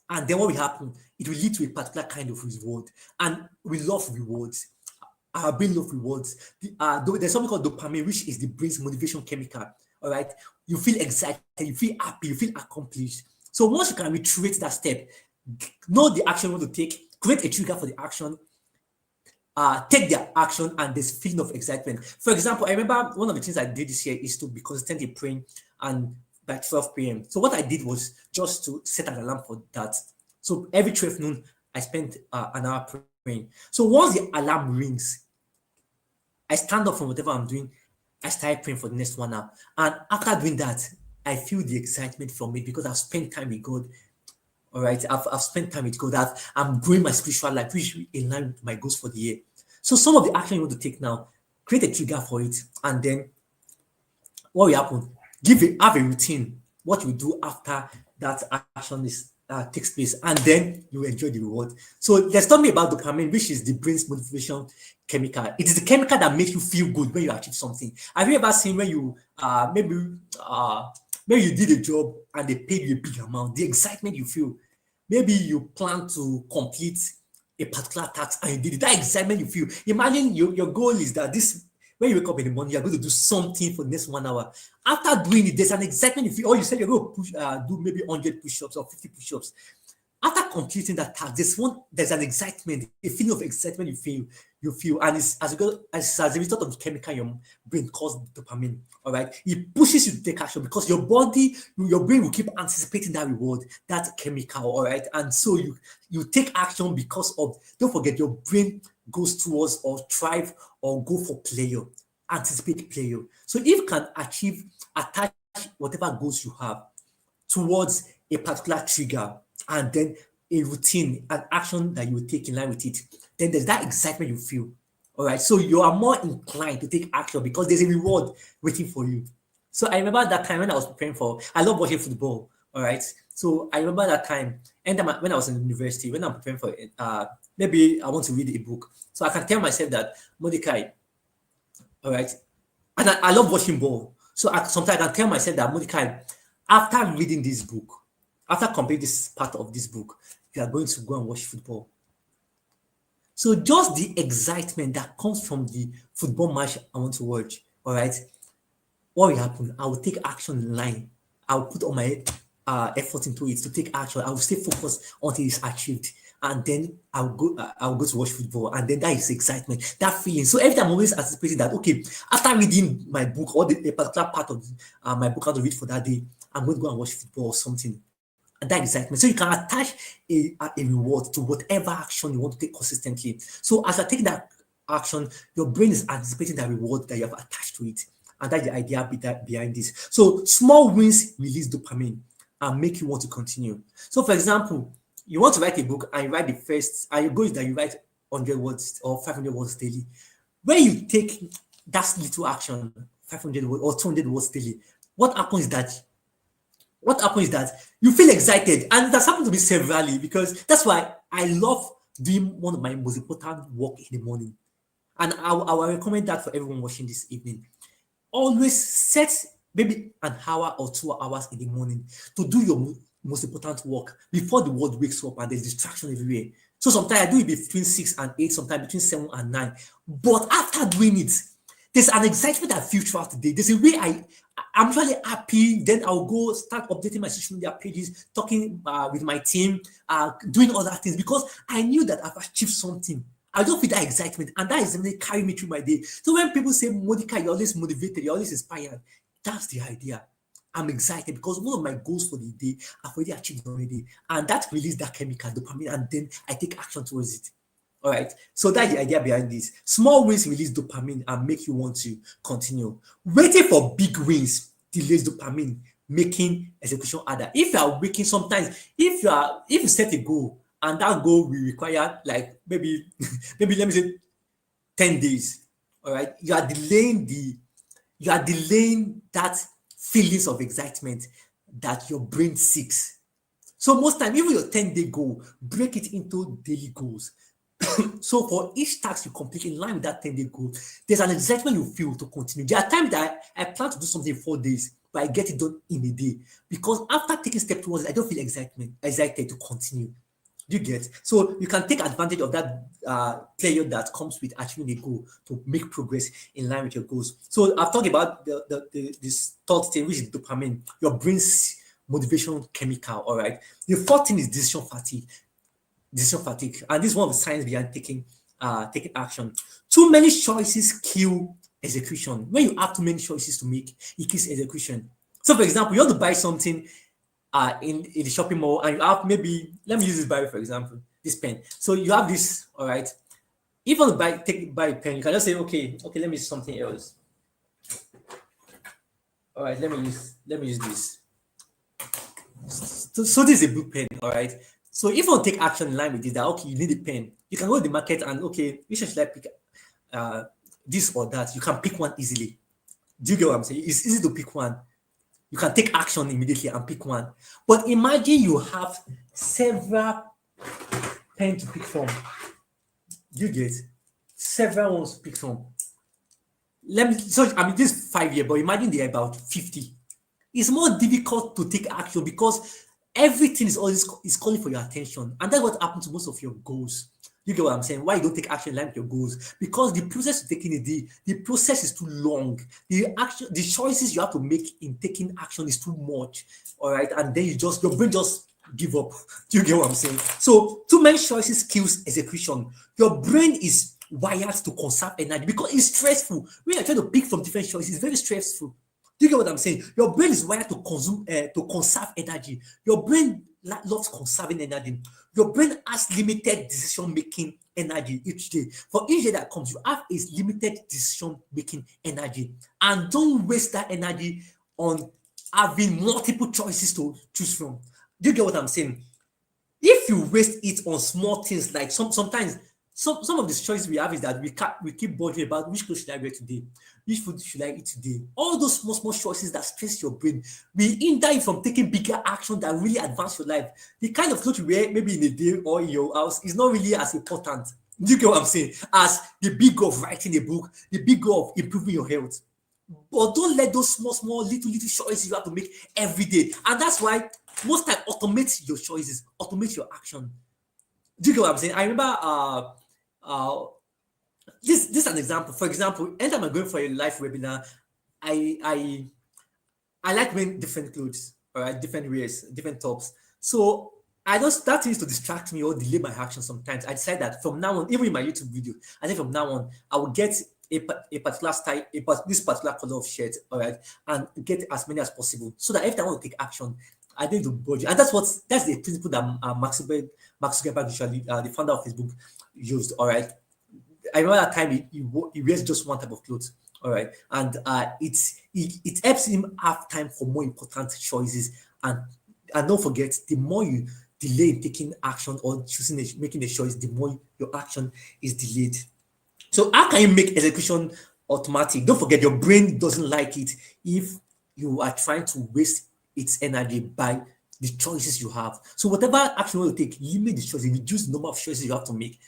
And then what will happen? It will lead to a particular kind of reward. And we love rewards. Our brain loves rewards. There's something called dopamine, which is the brain's motivation chemical. All right. You feel excited, you feel happy, you feel accomplished. So once you can reiterate that step, know the action you want to take, create a trigger for the action, take the action, and there's feeling of excitement. For example, I remember one of the things I did this year is to be consistently praying and by 12 p.m. So what I did was just to set an alarm for that. So every 12 noon, I spent an hour praying. So once the alarm rings, I stand up from whatever I'm doing, I start praying for the next 1 hour. And after doing that, I feel the excitement from it because I've spent time with God. All right, I've spent time with God. I'm growing my spiritual life, which will align with my goals for the year. So some of the action you want to take now, create a trigger for it, and then what will happen? Have a routine. What you do after that action takes place, and then you enjoy the reward. So let's talk about dopamine, which is the brain's motivation chemical. It is the chemical that makes you feel good when you achieve something. Have you ever seen when you maybe you did a job and they paid you a big amount, the excitement you feel? Maybe you plan to complete a particular task and you did it. That excitement you feel. Imagine your goal is that when you wake up in the morning, you're going to do something for the next 1 hour. After doing it, there's an excitement you feel. Or you said you're going to do maybe 100 push-ups or 50 push-ups. After completing that task, there's an excitement, a feeling of excitement you feel, and it's as a result of the chemical in your brain called dopamine. All right, it pushes you to take action because your brain will keep anticipating that reward, that chemical. All right, and so you take action because of. Don't forget, your brain goes towards or thrive or go for pleasure, anticipate pleasure. So if you can attach whatever goals you have towards a particular trigger, and then a routine, an action that you will take in line with it, then there's that excitement you feel. All right. So you are more inclined to take action because there's a reward waiting for you. So I remember that time when I was preparing I love watching football. All right. So I remember that time, and when I was in university, when I'm preparing for it, maybe I want to read a book. So I can tell myself that, Mordecai, all right, and I love watching ball. So sometimes I can tell myself that, Mordecai, after reading this book, after completing this part of this book, you are going to go and watch football. So just the excitement that comes from the football match I want to watch, all right, what will happen? I will take action in line. I will put all my effort into it to take action. I will stay focused until it's achieved. And then I'll go to watch football. And then that is excitement, that feeling. So every time I'm always anticipating that, okay, after reading my book or the particular part of my book I have to read for that day, I'm going to go and watch football or something. that excitement. So you can attach a reward to whatever action you want to take consistently. So as I take that action, your brain is anticipating that reward that you have attached to it. And that's the idea behind this. So small wins release dopamine and make you want to continue. So for example, you want to write a book and you write the first, and your goal is that you write 100 words or 500 words daily. When you take that little action, 500 words or 200 words daily, what happens is that you feel excited, and that's happened to me severally, because that's why I love doing one of my most important work in the morning. And I will recommend that for everyone watching this evening. Always set maybe an hour or 2 hours in the morning to do your most important work before the world wakes up and there's distraction everywhere. So sometimes I do it between 6 and 8, sometimes between 7 and 9. But after doing it, there's an excitement I feel throughout the day. There's a way I'm really happy. Then I'll go start updating my social media pages, talking with my team, doing other things, because I knew that I've achieved something. I don't feel that excitement, and that is really carry me through my day. So when people say, Monica, you're always motivated, you're always inspired, that's the idea. I'm excited because one of my goals for the day I've already achieved already, and that releases that chemical dopamine, and then I take action towards it. All right. So that's the idea behind this. Small wins release dopamine and make you want to continue. Waiting for big wins delays dopamine, making execution harder. If you are waking, sometimes if you set a goal and that goal will require like maybe let me say 10 days. All right, you are delaying that feelings of excitement that your brain seeks. So most time, even your 10-day goal, break it into daily goals. So for each task you complete in line with that 10-day goal, there's an excitement you feel to continue. There are times that I plan to do something in 4 days, but I get it done in a day, because after taking step towards it, I don't feel excited to continue. Do you get? So you can take advantage of that player that comes with achieving a goal to make progress in line with your goals. So I've talked about this third thing, which is dopamine, your brain's motivation chemical. All right. The fourth thing is decision fatigue. And this is one of the signs behind taking action. Too many choices kill execution. When you have too many choices to make, it kills execution. So for example, you want to buy something in the shopping mall, and you have, maybe let me use this Bible for example, this pen. So you have this, all right. If you want to buy a pen, you can just say, okay, let me use something else. All right, let me use this. So this is a blue pen, all right. So if you want to take action in line with this, that okay, you need a pen, you can go to the market and okay, which should I pick? This or that. You can pick one easily. Do you get what I'm saying? It's easy to pick one. You can take action immediately and pick one. But imagine you have several pens to pick from. Do you get several ones to pick from? This is 5 years, but imagine there are about 50. It's more difficult to take action because everything is always calling for your attention, and that's what happens to most of your goals. You get what I'm saying? Why you don't take action in line with your goals? Because the process of taking the process is too long. The choices you have to make in taking action is too much. All right, and then your brain just give up. Do you get what I'm saying? So too many choices kills execution. Your brain is wired to conserve energy because it's stressful. When you're trying to pick from different choices, it's very stressful. Do you get what I'm saying? Your brain is wired to conserve energy. Your brain loves conserving energy. Your brain has limited decision-making energy each day. For each day that comes, you have is limited decision-making energy. And don't waste that energy on having multiple choices to choose from. Do you get what I'm saying? If you waste it on small things, like sometimes some of the choices we have is that we keep bothering about which clothes should I wear today, which food should I eat today. All those small choices that stress your brain will hinder you from taking bigger action that really advance your life. The kind of clothes you wear maybe in a day or in your house is not really as important. Do you get what I'm saying? As the big goal of writing a book, the big goal of improving your health. But don't let those small little choices you have to make every day. And that's why most time automate your choices, automate your action. Do you get what I'm saying? I remember this is an example. For example, anytime I'm going for a live webinar, I like wearing different clothes, all right, different wears, different tops. So I don't that things to distract me or delay my action sometimes. I decide that from now on, even in my YouTube video, I think from now on, I will get a particular style, this particular color of shirt, all right, and get as many as possible so that if I want to take action, I didn't do budget, and that's the principle that Mark Zuckerberg, usually the founder of Facebook, used. All right, I remember that time he wears just one type of clothes. All right, and it helps him have time for more important choices. And don't forget, the more you delay in taking action or making a choice, the more your action is delayed. So how can you make execution automatic? Don't forget, your brain doesn't like it if you are trying to waste its energy by the choices you have. So whatever action you want to take, limit the choices, reduce the number of choices you have to make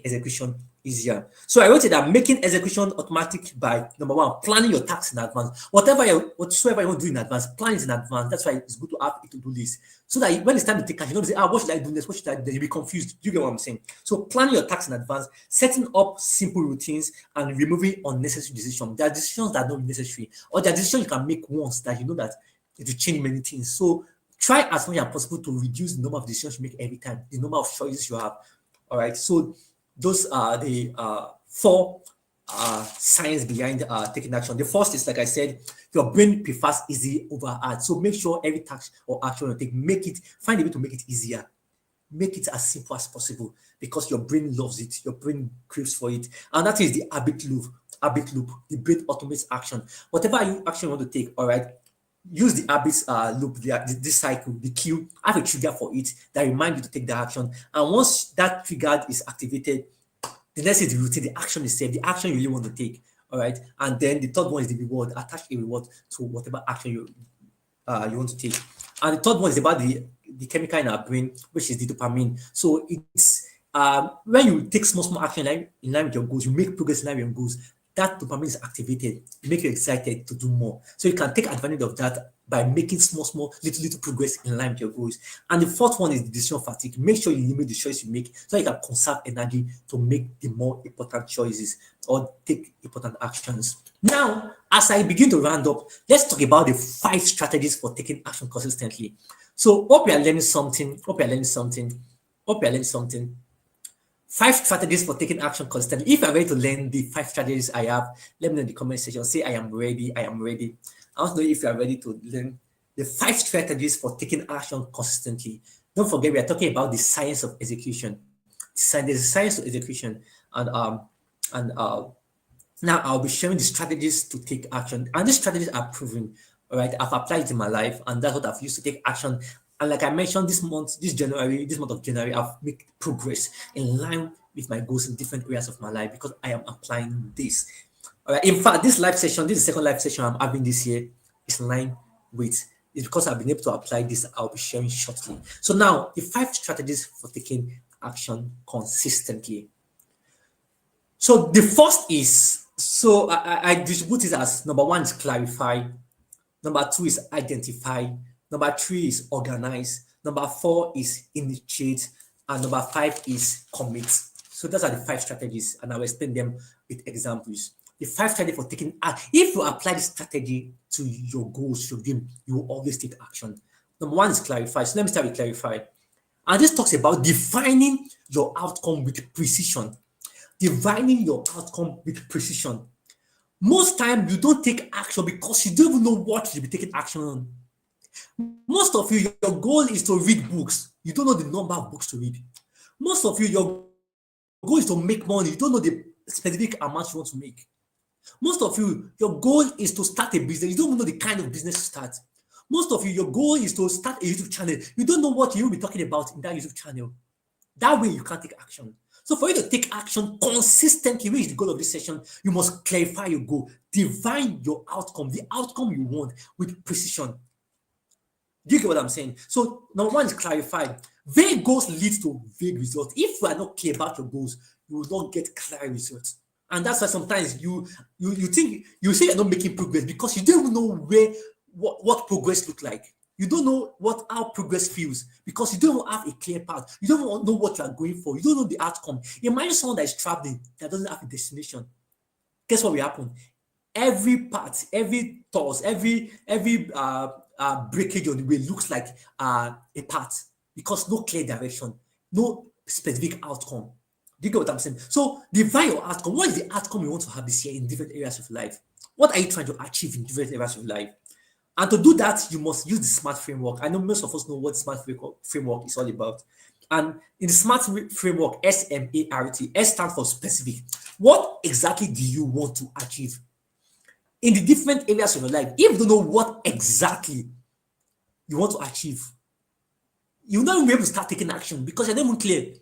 execution easier. So I wrote it that making execution automatic by number one, planning your tasks in advance. Whatsoever you want to do in advance, plan it in advance. That's why it's good to have a to-do list. So that when it's time to take action, you don't say, what should I do next? What should I do? Then you'll be confused. Do you get what I'm saying? So planning your tasks in advance, setting up simple routines, and removing unnecessary decisions. There are decisions that are not necessary, or there are decisions you can make once that you know that it will change many things. So try as much as possible to reduce the number of decisions you make every time, the number of choices you have. All right. So those are the four science behind taking action. The first is, like I said, your brain prefers easy over hard. So make sure every task or action you take, find a way to make it easier. Make it as simple as possible because your brain loves it. Your brain craves for it. And that is the habit loop. The brain automates action. Whatever action you want to take, all right, use the habits loop, this cycle, the cue, have a trigger for it that remind you to take the action. And once that trigger is activated, the next is the routine, the action itself, the action you really want to take. All right. And then the third one is the reward. Attach a reward to whatever action you want to take. And the third one is about the chemical in our brain, which is the dopamine. So it's when you take small action in line with your goals, you make progress in line with your goals, that dopamine is activated, make you excited to do more. So you can take advantage of that by making small, little progress in line with your goals. And the fourth one is the decision fatigue. Make sure you limit the choice you make so you can conserve energy to make the more important choices or take important actions. Now, as I begin to round up, let's talk about the 5 strategies for taking action consistently. So hope you are learning something. 5 strategies for taking action consistently. If you're ready to learn the 5 strategies I have, let me know in the comment section. Say, I am ready. I want to know if you are ready to learn the 5 strategies for taking action consistently. Don't forget, we are talking about the science of execution. There's a science of execution. And now I'll be sharing the strategies to take action. And these strategies are proven. All right, I've applied it in my life, and that's what I've used to take action. And like I mentioned, this month of January, I've made progress in line with my goals in different areas of my life because I am applying this. All right. In fact, this is the second live session I'm having this year, is in line with it's because I've been able to apply this. I'll be sharing shortly. So now the 5 strategies for taking action consistently. So the first is, so I distribute it as number 1 is clarify, number 2 is identify, number 3 is organize, number 4 is initiate, and number 5 is commit. So those are the 5 strategies, and I will explain them with examples. The 5 strategies for taking action. If you apply this strategy to your goals, your dream, you will always take action. Number 1 is clarify. So let me start with clarify. And this talks about defining your outcome with precision. Defining your outcome with precision. Most times you don't take action because you don't even know what you'll be taking action on. Most of you, your goal is to read books. You don't know the number of books to read. Most of you, your goal is to make money. You don't know the specific amount you want to make. Most of you, your goal is to start a business. You don't even know the kind of business to start. Most of you, your goal is to start a YouTube channel. You don't know what you will be talking about in that YouTube channel. That way, you can't take action. So for you to take action consistently, which is the goal of this session, you must clarify your goal. Define your outcome, the outcome you want with precision. Do you get what I'm saying? So number 1 is clarify. Vague goals lead to vague results. If you are not clear about your goals, you will not get clear results. And that's why sometimes you think you say you're not making progress because you don't even know what progress looks like. You don't know how progress feels because you don't have a clear path. You don't know what you are going for. You don't know the outcome. Imagine someone that is traveling that doesn't have a destination. Guess what will happen? Every part, every toss, every breakage on the way looks like a path because no clear direction, no specific outcome. Do you get what I'm saying? So define your outcome. What is the outcome you want to have this year in different areas of life? What are you trying to achieve in different areas of life? And to do that, you must use the SMART framework. I know most of us know what SMART framework is all about. And in the SMART framework, SMART, S stands for specific. What exactly do you want to achieve in the different areas of your life? If you don't know what exactly you want to achieve, you'll not even be able to start taking action because you're not even clear.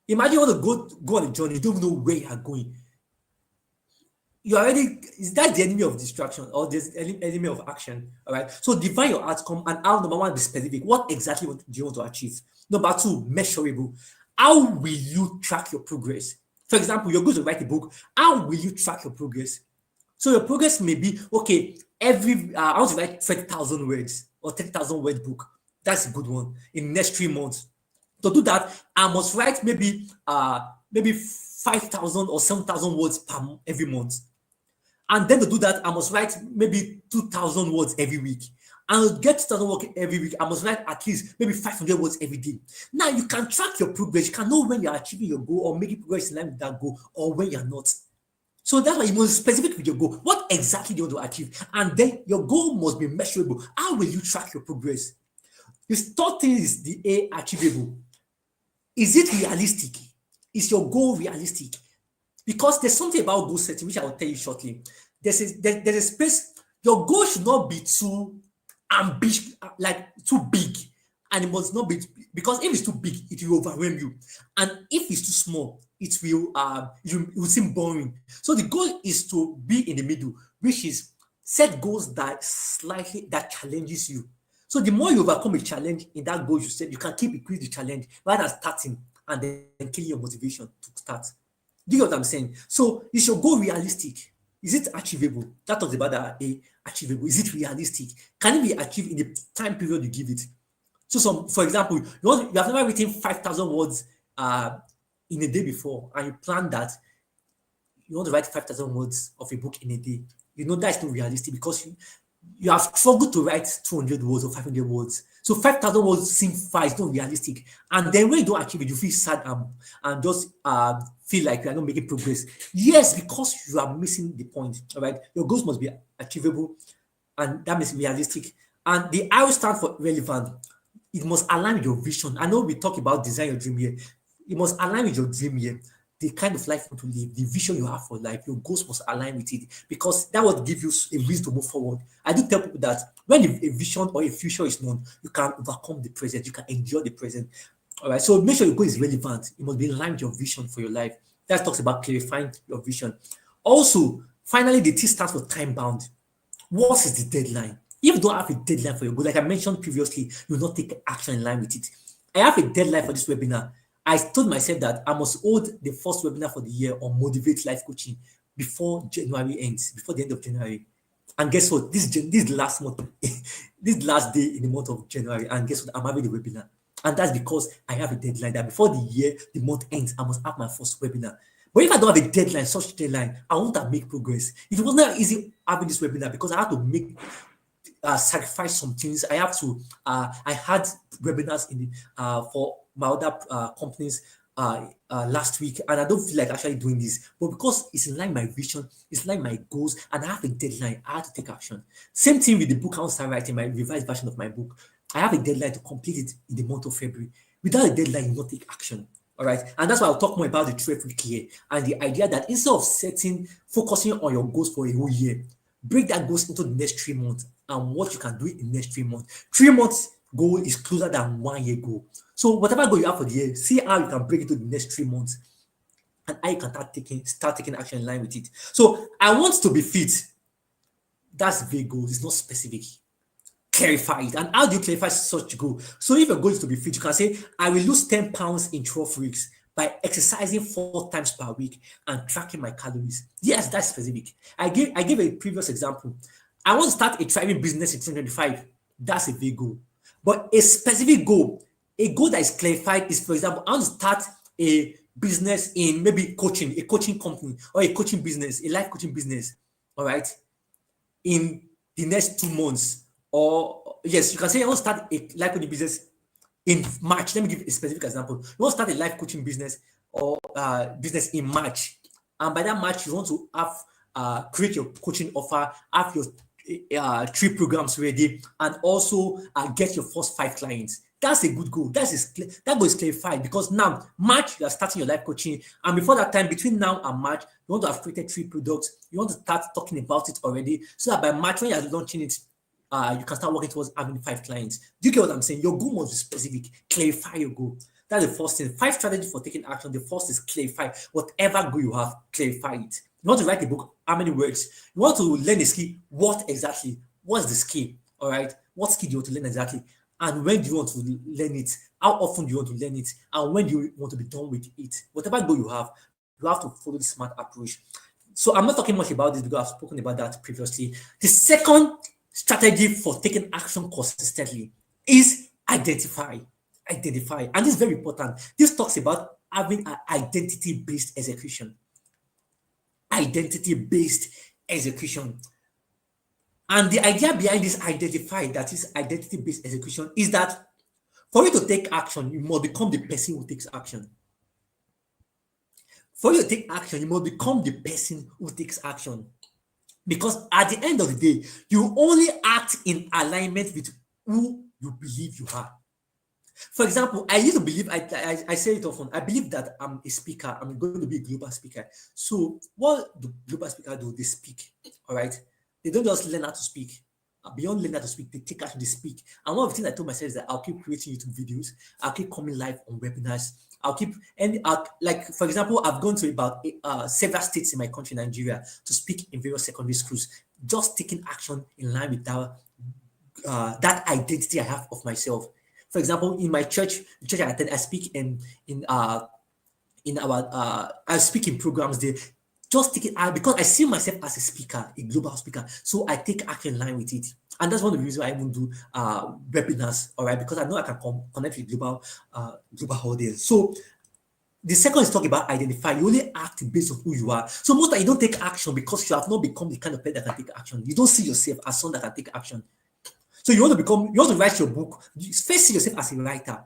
Imagine you want to go on a journey, you don't even know where you are going. You already, is that the enemy of distraction or the enemy of action? All right. So define your outcome, and how, number one, be specific. What exactly do you want to achieve? Number two, measurable. How will you track your progress? For example, you're going to write a book. How will you track your progress? So your progress may be, okay, I want to write 30,000 words or 30,000 word book. That's a good one in the next 3 months. To do that, I must write maybe 5,000 or 7,000 words every month. And then to do that, I must write maybe 2,000 words every week. And to get 2,000 words every week, I must write at least maybe 500 words every day. Now you can track your progress. You can know when you're achieving your goal or making progress in line with that goal, or when you're not. So that's why you must be specific with your goal. What exactly do you want to achieve? And then your goal must be measurable. How will you track your progress? The third thing is the A, achievable. Is it realistic? Is your goal realistic? Because there's something about goal setting, which I will tell you shortly. There's a space. Your goal should not be too ambitious, like too big. And it must not be, because if it's too big, it will overwhelm you. And if it's too small, it will seem boring. So the goal is to be in the middle, which is set goals that challenges you. So the more you overcome a challenge in that goal you set, you can keep increasing the challenge rather than starting and then killing your motivation to start. Do you get what I'm saying? So is your goal realistic? Is it achievable? That talks about that achievable. Is it realistic? Can it be achieved in the time period you give it? So for example, you have never written 5,000 words in a day before, and you plan that you want to write 5,000 words of a book in a day. You know that's not realistic because you have struggled to write 200 words or 500 words. So 5,000 words seem far, it's not realistic. And then when you don't achieve it, you feel sad and just feel like you are not making progress. Yes, because you are missing the point. All right, your goals must be achievable, and that means realistic. And the I stand for relevant. It must align with your vision. I know we talk about design your dream here. It must align with your dream here. The kind of life you want to live, the vision you have for life, your goals must align with it, because that will give you a reason to move forward. I do tell people that when a vision or a future is known, you can overcome the present, you can enjoy the present. All right, so make sure your goal is relevant. It must be in line with your vision for your life. That talks about clarifying your vision. Also, finally, the T stands for time bound. What is the deadline? If you don't have a deadline for your goal, like I mentioned previously, you will not take action in line with it. I have a deadline for this webinar. I told myself that I must hold the first webinar for the year on Motivate Life Coaching before January ends, before the end of January. And guess what? This last month, this last day in the month of January, and guess what? I'm having the webinar. And that's because I have a deadline that before the month ends, I must have my first webinar. But if I don't have a deadline, such deadline, I won't make progress. It was not easy having this webinar because I had to sacrifice some things. I had webinars for my other companies last week, and I don't feel like actually doing this. But because it's in line with my vision, it's in line with my goals, and I have a deadline, I have to take action. Same thing with the book I want to start writing, my revised version of my book. I have a deadline to complete it in the month of February. Without a deadline, you will not take action. All right, and that's why I'll talk more about the 12-week year and the idea that instead of focusing on your goals for a whole year, break that goals into the next 3 months and what you can do in the next 3 months. 3 months goal is closer than 1 year goal. So whatever goal you have for the year, see how you can break it to the next 3 months and how you can start taking action in line with it. So I want to be fit. That's vague goals. It's not specific. Clarify it. And how do you clarify such goal? So if your goal is to be fit, you can say, I will lose 10 pounds in 12 weeks by exercising 4 times per week and tracking my calories. Yes, that's specific. I gave a previous example. I want to start a thriving business in 2025. That's a big goal. But a specific goal, a goal that is clarified is, for example, I want to start a business in maybe coaching, a coaching company, or a coaching business, a life coaching business, all right, in the next 2 months. Or yes, you can say I want to start a life coaching business in March. Let me give a specific example. You want to start a life coaching business or business in March, and by that March you want to have create your coaching offer, have your three programs ready, and also get your first 5 clients. That's a good goal. That goal is clarified because now March you are starting your life coaching, and before that time, between now and March, you want to have created 3 products. You want to start talking about it already, so that by March when you are launching it, you can start working towards having 5 clients. Do you get what I'm saying? Your goal must be specific. Clarify your goal. That's the first thing. 5 strategies for taking action. The first is clarify. Whatever goal you have, clarify it. You want to write a book, how many words? You want to learn a skill, what exactly? What's the skill? All right. What skill do you want to learn exactly? And when do you want to learn it? How often do you want to learn it? And when do you want to be done with it? Whatever goal you have to follow the smart approach. So I'm not talking much about this because I've spoken about that previously. The second strategy for taking action consistently is identify. Identify. And this is very important. This talks about having an identity-based execution. Identity-based execution. And the idea behind this identify, that is identity-based execution, is that for you to take action, you must become the person who takes action. For you to take action, you must become the person who takes action. Because at the end of the day, you only act in alignment with who you believe you are. For example, I used to believe, I say it often, I believe that I'm a speaker, I'm going to be a global speaker. So what do global speakers do? They speak, all right? They don't just learn how to speak. Beyond learning how to speak, they take action, they speak. And one of the things I told myself is that I'll keep creating YouTube videos, I'll keep coming live on webinars, like, for example, I've gone to about several states in my country, Nigeria, to speak in various secondary schools, just taking action in line with that identity I have of myself. For example, in my church, the church I attend, I speak I speak in programs there. Just take it out because I see myself as a speaker, a global speaker. So I take action in line with it. And that's one of the reasons why I even do webinars, all right? Because I know I can connect with global audience. So the second is talking about identify. You only act based on who you are. So most of you don't take action because you have not become the kind of person that can take action. You don't see yourself as someone that can take action. So you want to write your book. You first see yourself as a writer.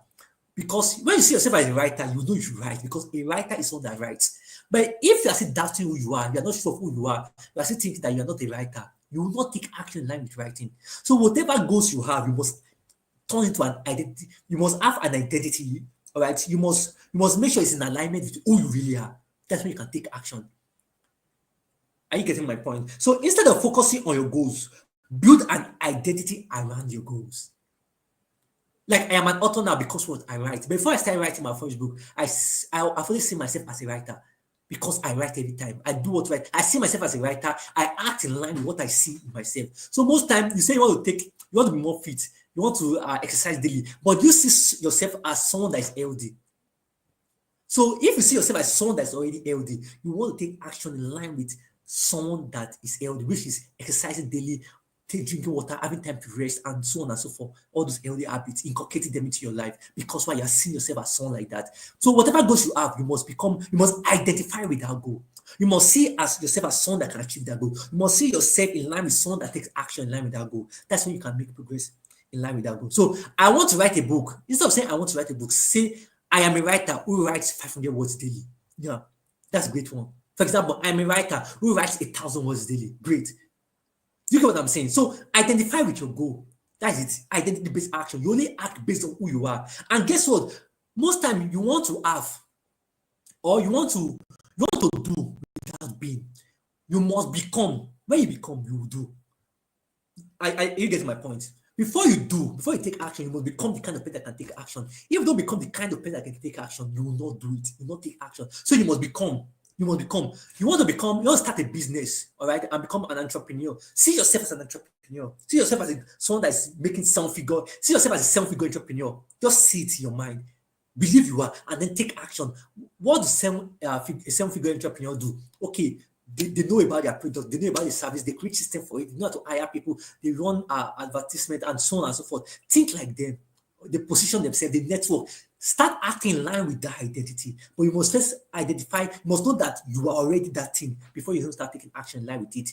Because when you see yourself as a writer, you know you write because a writer is someone that writes. But if you are still doubting who you are not sure of who you are still thinking that you are not a writer, you will not take action in line with writing. So whatever goals you have, you must turn into an identity. You must have an identity, all right? You must make sure it's in alignment with who you really are. That's when you can take action. Are you getting my point? So instead of focusing on your goals, build an identity around your goals. Like I am an author now because what I write. Before I started writing my first book, I've always seen myself as a writer because I write every time. I do what right. I see myself as a writer. I act in line with what I see in myself. So most times you say you want to be more fit, you want to exercise daily, but you see yourself as someone that is healthy. So if you see yourself as someone that's already healthy, you want to take action in line with someone that is healthy, which is exercising daily, drinking water, having time to rest, and so on and so forth. All those healthy habits, inculcating them into your life because why you're seeing yourself as someone like that. So whatever goals you have, you must identify with that goal. You must see yourself as someone that can achieve that goal. You must see yourself in line with someone that takes action in line with that goal. That's when you can make progress in line with that goal. So I want to write a book. Instead of saying I want to write a book, say I am a writer who writes 500 words daily. Yeah, that's a great one. For example, I'm a writer who writes 1,000 words daily. Great. Do you get what I'm saying? So identify with your goal. That's it. Identity-based action. You only act based on who you are. And guess what? Most time you want to have, or you want to do without being. You must become. When you become, you will do. You get my point. Before you take action, you must become the kind of person that can take action. If you don't become the kind of person that can take action, you will not do it. You will not take action. So you must become. You want to start a business, all right, and become an entrepreneur. See yourself as an entrepreneur. See yourself as someone that's making seven-figure. See yourself as a seven-figure entrepreneur. Just see it in your mind. Believe you are, and then take action. What does a seven-figure entrepreneur do? Okay, they know about their product, they know about the service, they create system for it, they know how to hire people, they run advertisement and so on and so forth. Think like them. They position themselves, they network. Start acting in line with that identity. But you must first identify, you must know that you are already that thing before you even start taking action in line with it.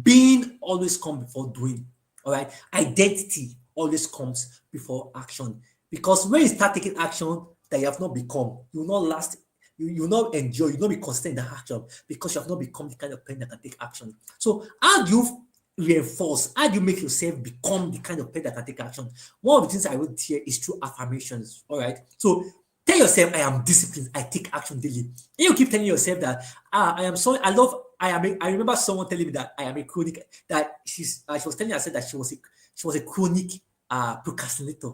Being always comes before doing. All right. Identity always comes before action. Because when you start taking action that you have not become, you will not last, you will not enjoy, you will not be consistent in that action because you have not become the kind of person that can take action. So how do you reinforce? How do you make yourself become the kind of person that can take action? One of the things I wrote here is through affirmations. All right. So tell yourself, I am disciplined. I take action daily. You keep telling yourself that I am so I love I am a, I remember someone telling me that I am a chronic that she was telling herself that she was a chronic procrastinator.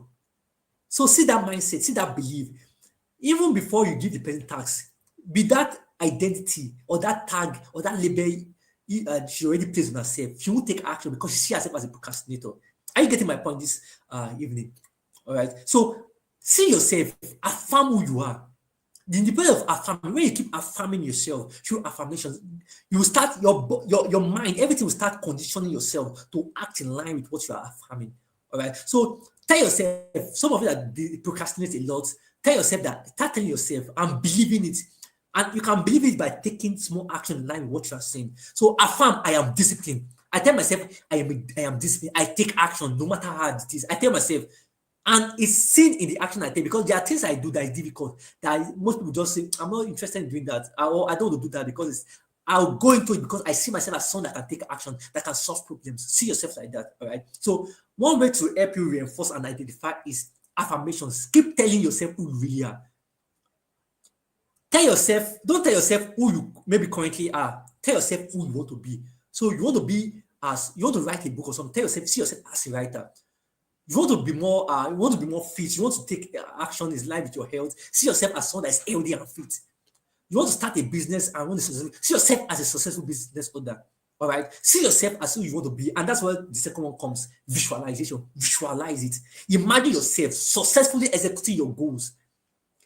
So see that mindset, see that belief. Even before you give the person task, be that identity or that tag or that label she already placed on herself. She won't take action because she sees herself as a procrastinator. Are you getting my point this evening? All right. So see yourself, affirm who you are. In the process of affirming, when you keep affirming yourself through affirmations, you will start your mind, everything will start conditioning yourself to act in line with what you are affirming. All right. So tell yourself, some of you that procrastinate a lot, tell yourself that, start telling yourself, I'm believing it. And you can believe it by taking small action in line with what you are saying. So affirm, I am disciplined. I tell myself, I am disciplined. I take action no matter how hard it is. I tell myself, and it's seen in the action I take, because there are things I do that is difficult that most people just say, I'm not interested in doing that, or I don't want to do that because I'll go into it because I see myself as someone that can take action, that can solve problems. See yourself like that. All right. So one way to help you reinforce and identify is affirmations. Keep telling yourself who you really are. Tell yourself, don't tell yourself who you maybe currently are. Tell yourself who you want to be. So you want to be as you want to write a book or something. Tell yourself, see yourself as a writer. You want to be more, you want to be more fit. You want to take action in line with your health. See yourself as someone that is healthy and fit. You want to start a business and want to see yourself as a successful business owner. All right. See yourself as who you want to be, and that's where the second one comes: visualization. Visualize it. Imagine yourself successfully executing your goals.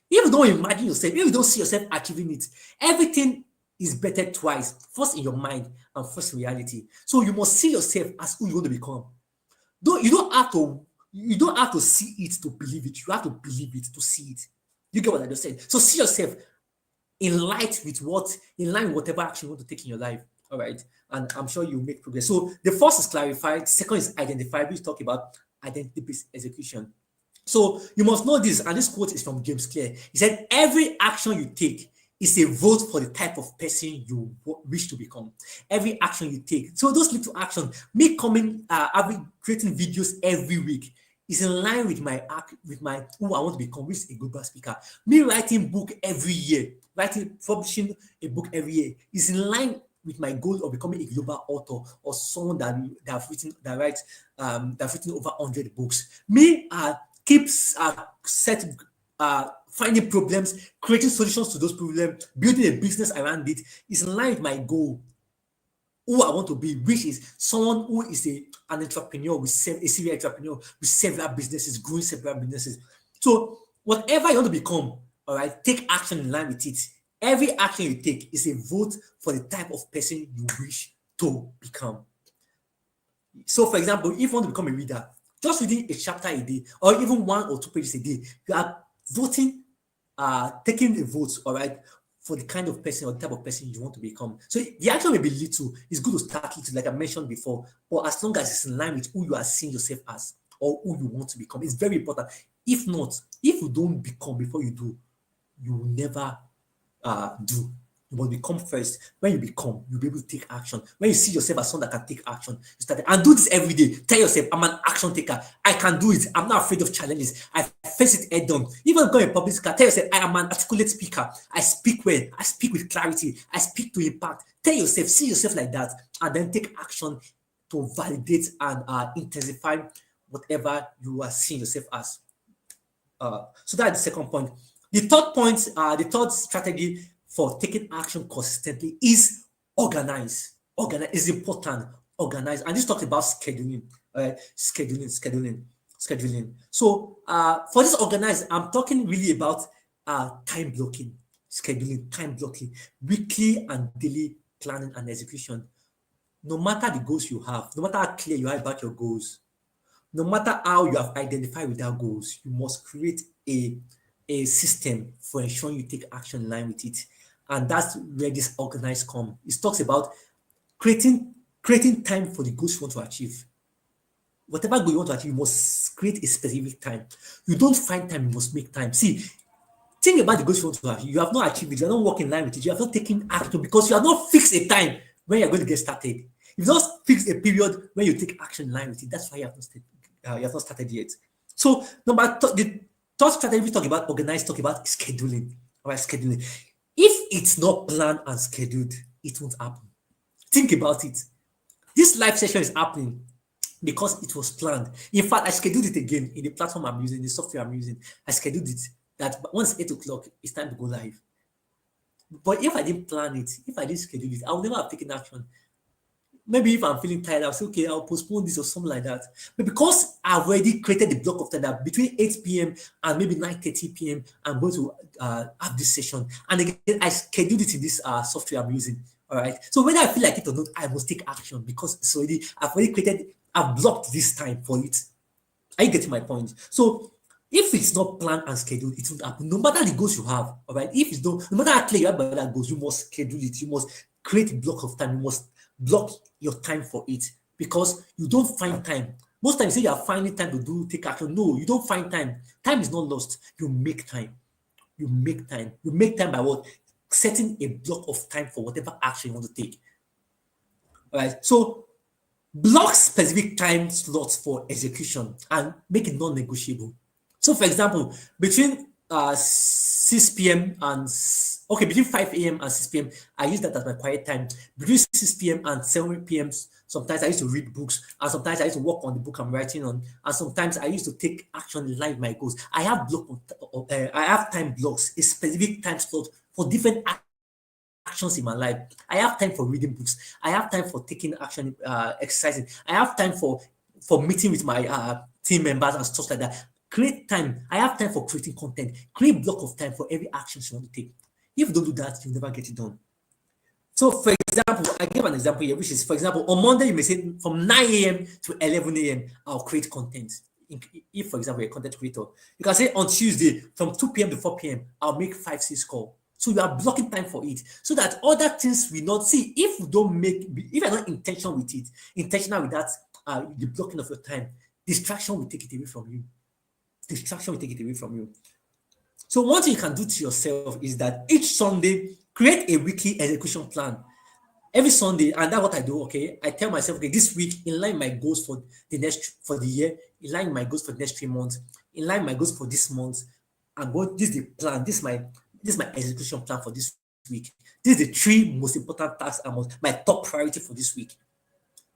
If you don't imagine yourself, if you don't see yourself achieving it, everything is better twice. First in your mind and first in reality. So you must see yourself as who you want to become. You don't have to see it to believe it. You have to believe it to see it. You get what I just said? So see yourself in line with whatever action you want to take in your life. All right. And I'm sure you'll make progress. So the first is clarified, second is identified. We talk about identity-based execution. So you must know this, and this quote is from James Clear. He said, every action you take is a vote for the type of person you wish to become. Every action you take. So those little actions, me creating videos every week is in line with my who I want to become, which is a global speaker. Me writing book every year, publishing a book every year is in line with my goal of becoming a global author or someone that have written over 100 books. Me keeps finding problems, creating solutions to those problems, building a business around it is in line with my goal, who I want to be, which is someone who is an entrepreneur, a serial entrepreneur with several businesses, growing several businesses. So whatever you want to become, all right, take action in line with it. Every action you take is a vote for the type of person you wish to become. So, for example, if you want to become a reader, just reading a chapter a day, or even 1 or 2 pages a day, you are voting, taking a vote, all right, for the kind of person or the type of person you want to become. So the action may be little. It's good to start little, like I mentioned before, but as long as it's in line with who you are seeing yourself as or who you want to become, it's very important. If not, if you don't become before you do, you will never do. You must become first. When you become, you'll be able to take action. When you see yourself as someone that can take action, you start and do this every day. Tell yourself, I'm an action taker. I can do it. I'm not afraid of challenges. I face it head on. Even going a public speaker, tell yourself, I am an articulate speaker. I speak well. I speak with clarity. I speak to impact. Tell yourself, see yourself like that, and then take action to validate and intensify whatever you are seeing yourself as. So that's the second point. The third point, the third strategy for taking action consistently is organize. Organize is important. Organize. And this talks about scheduling. Scheduling. So for this organize, I'm talking really about time blocking, scheduling, time blocking, weekly and daily planning and execution. No matter the goals you have, no matter how clear you are about your goals, no matter how you have identified with that goals, you must create a system for ensuring you take action in line with it. And that's where this organize comes. It talks about creating time for the goals you want to achieve. Whatever goal you want to achieve, you must create a specific time. You don't find time, you must make time. See, think about the goals you want to achieve. You have not achieved it, you are not working in line with it, you have not taken action because you have not fixed a time when you're going to get started. If you don't fix a period when you take action in line with it, that's why you have not started yet. So the third strategy we talk about organized, talk about scheduling. All right, scheduling. If it's not planned and scheduled, it won't happen. Think about it. This live session is happening because it was planned. In fact, I scheduled it again in the platform I'm using, the software I'm using. I scheduled it that once 8 o'clock, it's time to go live. But if I didn't plan it, if I didn't schedule it, I would never have taken action. Maybe if I'm feeling tired, I'll say, okay, I'll postpone this or something like that. But because I've already created the block of time that between 8 p.m. and maybe 9:30 p.m., I'm going to have this session. And again, I scheduled it in this software I'm using. All right. So whether I feel like it or not, I must take action because I've already created, I've blocked this time for it. Are you getting my point? So if it's not planned and scheduled, it won't happen. No matter the goals you have, all right. If it's no matter how clear you have that goals, you must schedule it. You must create a block of time. You must block your time for it because you don't find time. Most times you say you are finding time to take action. No, you don't find time. Time is not lost. You make time. You make time. You make time by what? Setting a block of time for whatever action you want to take. All right. So block specific time slots for execution and make it non-negotiable. So, for example, between 6 p.m. and between 5 a.m. and 6 p.m., I use that as my quiet time. Between 6 p.m. and 7 p.m., sometimes I used to read books, and sometimes I used to work on the book I'm writing on, and sometimes I used to take action in line with my goals. I have I have time blocks, a specific time slot for different actions in my life. I have time for reading books. I have time for taking action, exercising. I have time for meeting with my team members and stuff like that. Create time. I have time for creating content. Create block of time for every action you want to take. If you don't do that, you'll never get it done. So, for example, I gave an example here, which is, for example, on Monday, you may say from 9 a.m. to 11 a.m., I'll create content. If, for example, you're a content creator, you can say on Tuesday, from 2 p.m. to 4 p.m., I'll make 5-6 calls. So you are blocking time for it so that other things will not see. If you're not intentional with that, the blocking of your time, distraction will take it away from you. So one thing you can do to yourself is that each Sunday, create a weekly execution plan. Every Sunday, and that's what I do, okay? I tell myself, okay, this week, in line my goals for the year, in line my goals for the next 3 months, in line my goals for this month, this is the plan, this is my execution plan for this week. This is the 3 most important tasks my top priority for this week.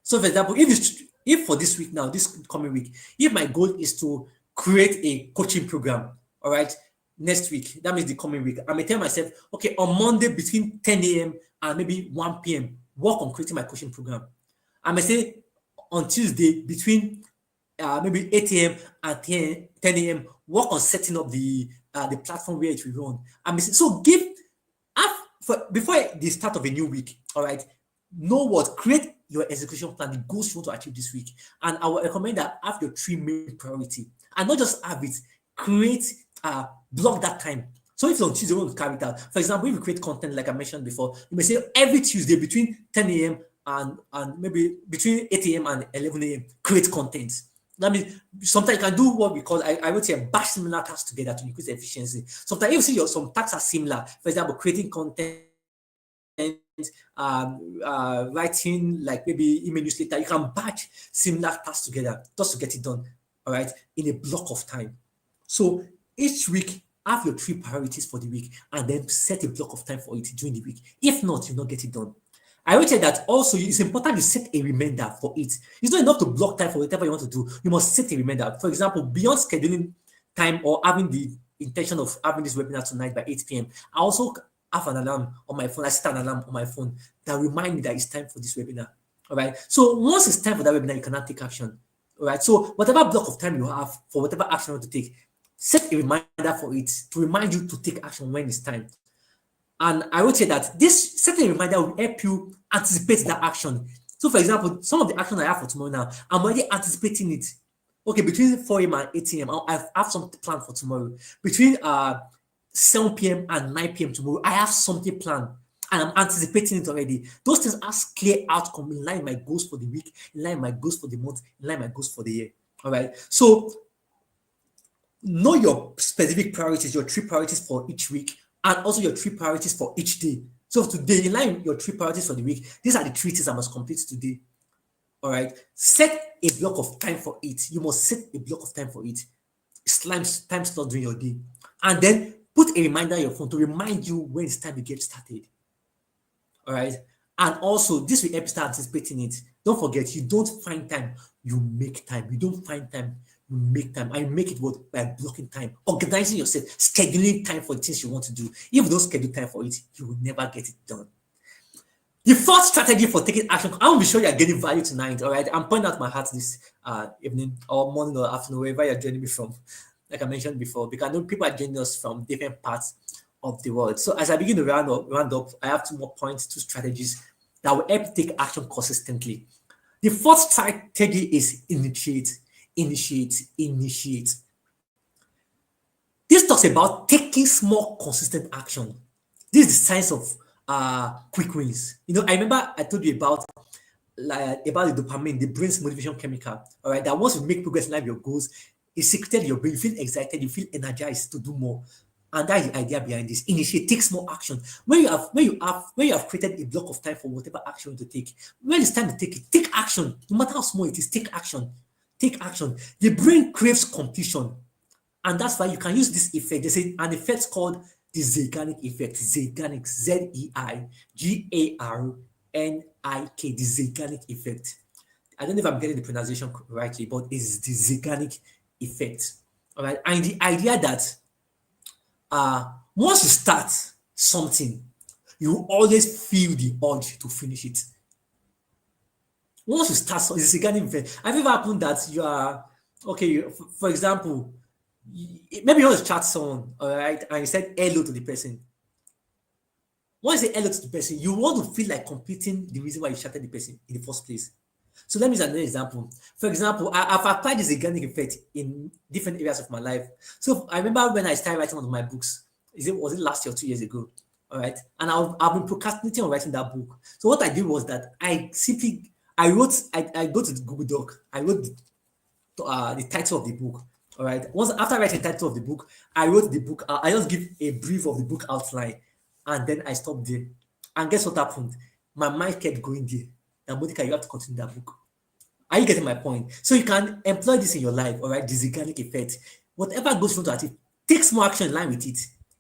So, for example, if for this week now, this coming week, if my goal is to create a coaching program, all right, next week, that means the coming week, I may tell myself, okay, on Monday between 10 a.m. and maybe 1 p.m., work on creating my coaching program. I may say on Tuesday between maybe 8 a.m. and 10 a.m., work on setting up the platform where it will run. I may say, so before the start of a new week, all right, create your execution plan, the goals you want to achieve this week. And I would recommend that have your 3 main priority and not just have it, create, block that time. So if on Tuesday you want to carry it out, for example, if you create content like I mentioned before, you may say every Tuesday between 10 a.m. and maybe between 8 a.m. and 11 a.m., create content. That means sometimes you can do what we call, I would say, batch similar tasks together to increase efficiency. Sometimes you see some tasks are similar. For example, creating content, writing like maybe email newsletter. You can batch similar tasks together just to get it done, all right, in a block of time. So each week, have your 3 priorities for the week and then set a block of time for it during the week. If not, you'll not get it done. I would say that also it's important to set a reminder for it. It's not enough to block time for whatever you want to do. You must set a reminder. For example, beyond scheduling time or having the intention of having this webinar tonight by 8 p.m., I also have an alarm on my phone. I set an alarm on my phone that remind me that it's time for this webinar. All right. So once it's time for that webinar, you cannot take action. All right. So whatever block of time you have for whatever action you want to take, set a reminder for it to remind you to take action when it's time. And I would say that this setting a reminder will help you anticipate that action. So, for example, some of the action I have for tomorrow now, I'm already anticipating it. Okay, between 4 a.m. and 8 a.m., I have something planned for tomorrow. Between 7 p.m. and 9 p.m. tomorrow, I have something planned. And I'm anticipating it already. Those things are clear outcome in line with my goals for the week, in line with my goals for the month, in line with my goals for the year. All right. So, know your specific priorities, your 3 priorities for each week, and also your 3 priorities for each day. So today, in line with your 3 priorities for the week, these are the 3 things I must complete today. All right. Set a block of time for it. You must set a block of time for it. Time slot during your day. And then put a reminder on your phone to remind you when it's time to get started. All right. And also, this will help start anticipating it. Don't forget, you don't find time, you make time. You don't find time, you make time. And you make it by blocking time, organizing yourself, scheduling time for the things you want to do. If you don't schedule time for it, you will never get it done. The fourth strategy for taking action, I want to be sure you're getting value tonight. All right. I'm pointing out my heart this evening or morning or afternoon, wherever you're joining me from. Like I mentioned before, because I know people are joining us from different parts of the world. So as I begin to round up, I have 2 more points, 2 strategies that will help take action consistently. The fourth strategy is initiate. This talks about taking small, consistent action. This is the science of quick wins. I remember I told you about the dopamine, the brain's motivation chemical. All right, that once you make progress in life, your goals, it's secreted in your brain. You feel excited, you feel energized to do more. And that is the idea behind this. Initiate, take small action. When you have created a block of time for whatever action to take, when it's time to take it, take action. No matter how small it is, take action. Take action. The brain craves completion. And that's why you can use this effect. There's an effect called the Zeigarnik effect. Zeigarnik, Zeigarnik, the Zeigarnik effect. I don't know if I'm getting the pronunciation rightly, but it's the Zeigarnik effect. All right. And the idea that once you start something, you always feel the urge to finish it. Once you start something, it's a Zeigarnik effect. Have you ever happened that you are, okay, for example, maybe you want to chat someone, all right, and you said hello to the person. Once you say hello to the person, you want to feel like completing the reason why you chatted the person in the first place. So let me use another example. For example, I've applied this Zeigarnik effect in different areas of my life. So I remember when I started writing one of my books, was it last year or 2 years ago? All right. And I've been procrastinating on writing that book. So what I did was that I go to the Google Doc, I wrote the title of the book. All right. After writing the title of the book, I wrote the book. I just give a brief of the book outline, and then I stopped there. And guess what happened? My mind kept going there. Now, Monica, you have to continue that book. Are you getting my point? So you can employ this in your life, all right? The Zeigarnik effect. Whatever goes you want to achieve, take small action in line with it.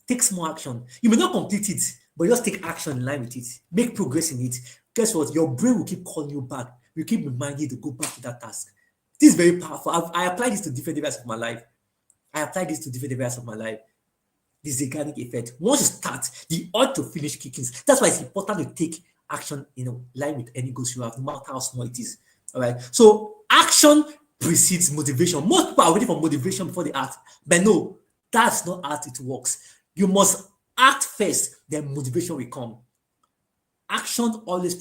Take small action. You may not complete it, but just take action in line with it. Make progress in it. Guess what? Your brain will keep calling you back. Will keep reminding you to go back to that task. This is very powerful. I apply this to different areas of my life. The Zeigarnik effect. Once you start, the urge to finish kicking. That's why it's important to take action in line with any goals you have, no matter how small it is. All right. So action precedes motivation. Most people are waiting for motivation before they act, but no, that's not how it works. You must act first, then motivation will come. Action always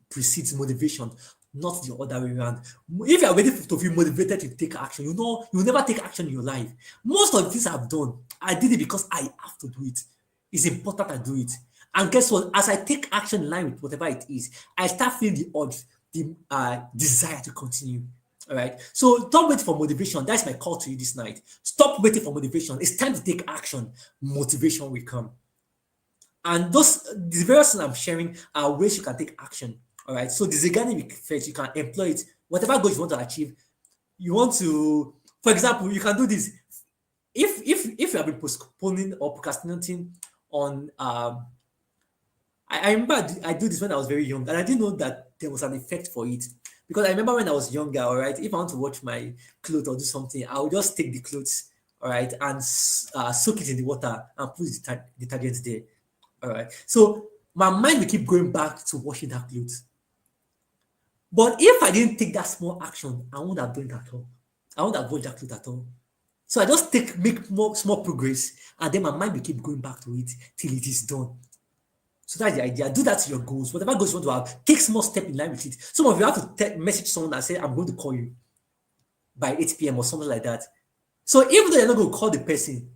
precedes motivation, not the other way around. If you are waiting to feel motivated to take action, you will never take action in your life. Most of the things I've done, I did it because I have to do it. It's important I do it. And guess what? As I take action in line with whatever it is, I start feeling the urge, the desire to continue. All right. So don't wait for motivation. That's my call to you this night. Stop waiting for motivation. It's time to take action. Motivation will come. And the various things I'm sharing are ways you can take action. All right. So the Zeigarnik effect, you can employ it. Whatever goals you want to achieve, for example, you can do this. If you have been postponing or procrastinating on I remember I do this when I was very young, and I didn't know that there was an effect for it. Because I remember when I was younger, all right, if I want to watch my clothes or do something, I would just take the clothes, all right, and soak it in the water and put the detergent there, all right. So my mind will keep going back to washing that clothes. But if I didn't take that small action, I wouldn't have done it at all. I wouldn't have washed that clothes at all. So I just make small progress, and then my mind will keep going back to it till it is done. So that's the idea. Do that to your goals. Whatever goals you want to have, take small step in line with it. Some of you have to message someone and say, I'm going to call you by 8 p.m. or something like that. So even though you're not going to call the person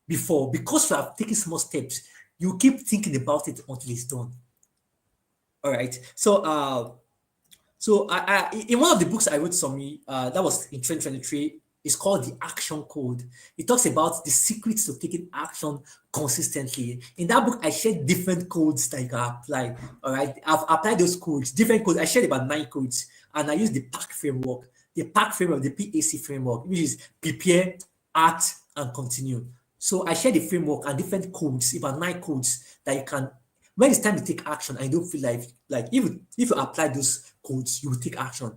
before, because you have taken small steps, you keep thinking about it until it's done. All right. So in one of the books I wrote that was in 2023, it's called The Action Code. It talks about the secrets to taking action consistently. In that book, I shared different codes that you can apply. All right. I've applied those codes, different codes. I shared about 9 codes. and I use the PAC framework. The PAC framework, the PAC framework, which is prepare, act, and continue. So I share the framework and different codes, about 9 codes that you can. When it's time to take action, I don't feel like if you apply those codes, you will take action.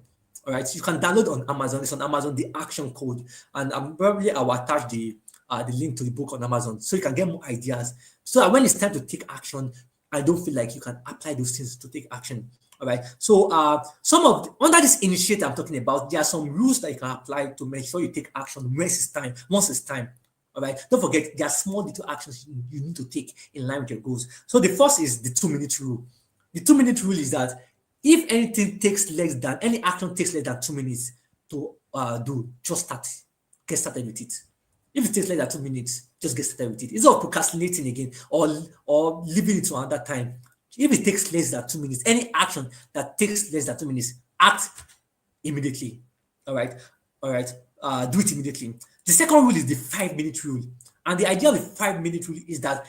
All right, so you can download on Amazon. It's on Amazon, the action code, and probably I will attach the link to the book on Amazon so you can get more ideas. So that when it's time to take action, I don't feel like you can apply those things to take action. All right. So under this initiative I'm talking about, there are some rules that you can apply to make sure you take action once it's time. All right. Don't forget there are small little actions you need to take in line with your goals. So the first is the 2-minute rule. The 2-minute rule is that if any action takes less than 2 minutes to do, just get started with it. If it takes less than 2 minutes, just get started with it. Instead of procrastinating again or leaving it to another time. If it takes less than 2 minutes, any action that takes less than 2 minutes, act immediately. All right. Do it immediately. The second rule is the 5-minute rule. And the idea of the 5-minute rule is that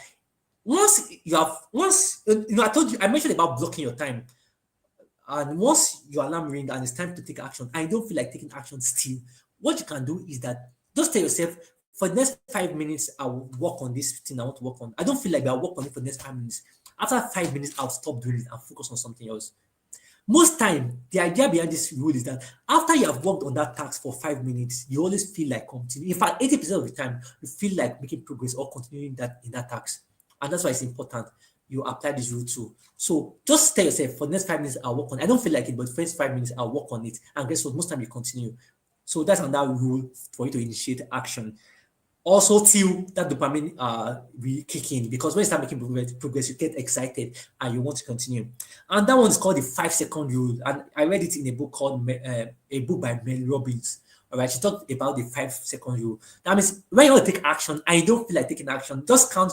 I mentioned about blocking your time. And once your alarm rings and it's time to take action, and you don't feel like taking action still, what you can do is that just tell yourself, for the next 5 minutes, I will work on this thing I want to work on. I don't feel like I'll work on it for the next 5 minutes. After 5 minutes, I'll stop doing it and focus on something else. Most time, the idea behind this rule is that after you have worked on that task for 5 minutes, you always feel like continuing. In fact, 80% of the time, you feel like making progress or continuing in that task. And that's why it's important you apply this rule too. So just tell yourself, for the next 5 minutes, I'll work on it. I don't feel like it, but for the first 5 minutes, I'll work on it. And guess what? Most time you continue. So that's another rule for you to initiate action. Also, till that dopamine will kick in, because when you start making progress, you get excited and you want to continue. And that one is called the 5-second rule. And I read it in a book called a book by Mel Robbins. All right, she talked about the 5-second rule. That means when you want to take action and you don't feel like taking action, just count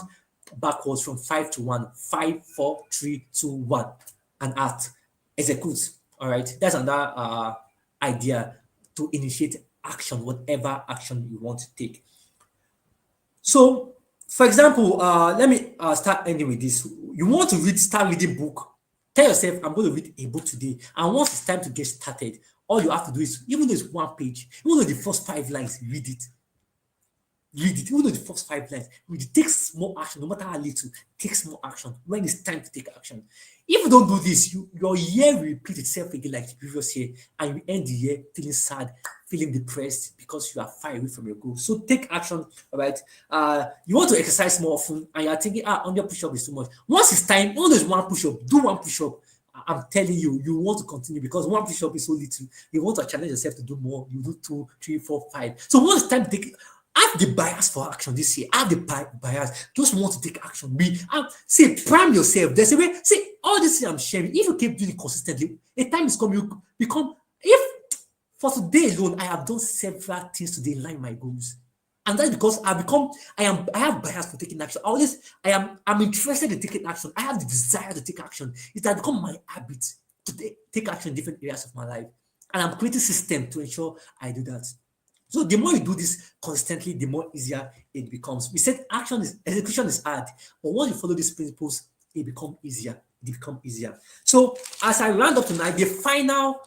backwards from 5 to 1. 5, 4, 3, 2, 1, and act. Execute. All right, that's another idea to initiate action, whatever action you want to take. So, for example, let me start ending with this. You want to start reading book. Tell yourself, I'm going to read a book today. And once it's time to get started, all you have to do is, even though it's 1 page, even though the first 5 lines, read it. Even though the first 5 lines, read it. Take small action, no matter how little, take small action when it's time to take action. If you don't do this, your year will repeat itself again like the previous year, and you end the year feeling sad, feeling depressed because you are far away from your goal. So take action, all right? You want to exercise more often, and you're thinking, 100 push-up is too much. Once it's time, even though it's 1 push-up, do 1 push-up. I'm telling you, you want to continue because 1 push-up is so little. You want to challenge yourself to do more. You do 2, 3, 4, 5. So once it's time to take, have the bias for action this year. Have the bias. Just want to take action. Prime yourself. There's a way. See, all this thing I'm sharing, if you keep doing it consistently, a time is coming, you become, for today alone, I have done several things today in line with my goals. And that's because I have bias for taking action. I'm interested in taking action. I have the desire to take action. It has become my habit to take action in different areas of my life. And I'm creating a system to ensure I do that. So the more you do this constantly, the more easier it becomes. We said execution is hard, but once you follow these principles, it becomes easier. So as I round up tonight, the final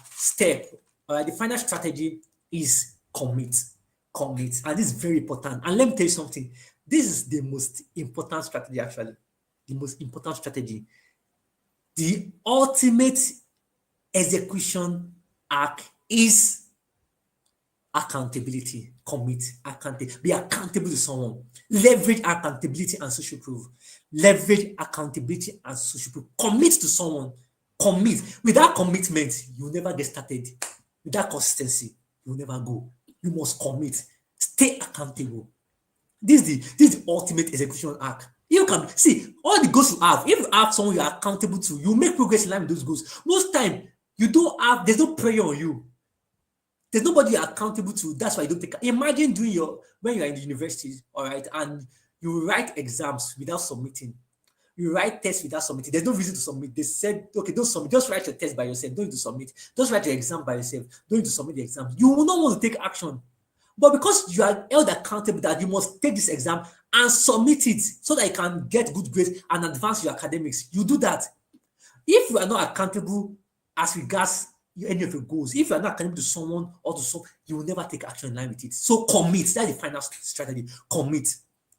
step, the final strategy is commit. And this is very important. And let me tell you something. This is the most important strategy, actually. The most important strategy. The ultimate execution arc is accountability. Commit. Be accountable to someone. Leverage accountability and social proof. Commit to someone. Commit. Without commitment, you will never get started. Without consistency, you will never go. You must commit. Stay accountable. This is the ultimate execution arc. You can see all the goals you have. If you have someone you are accountable to, you make progress in line with those goals. Most time, there's no pressure on you. There's nobody you're accountable to. That's why you don't take. Imagine when you're in the university, all right, and you write exams without submitting. You write tests without submitting. There's no reason to submit. They said, okay, don't submit. Just write your test by yourself. Don't need to submit. Just write your exam by yourself. Don't need to submit the exam. You will not want to take action. But because you are held accountable that you must take this exam and submit it so that you can get good grades and advance your academics, you do that. If you are not accountable as regards any of your goals, if you are not accountable to someone or to some, you will never take action in line with it. So commit. That's the final strategy. Commit.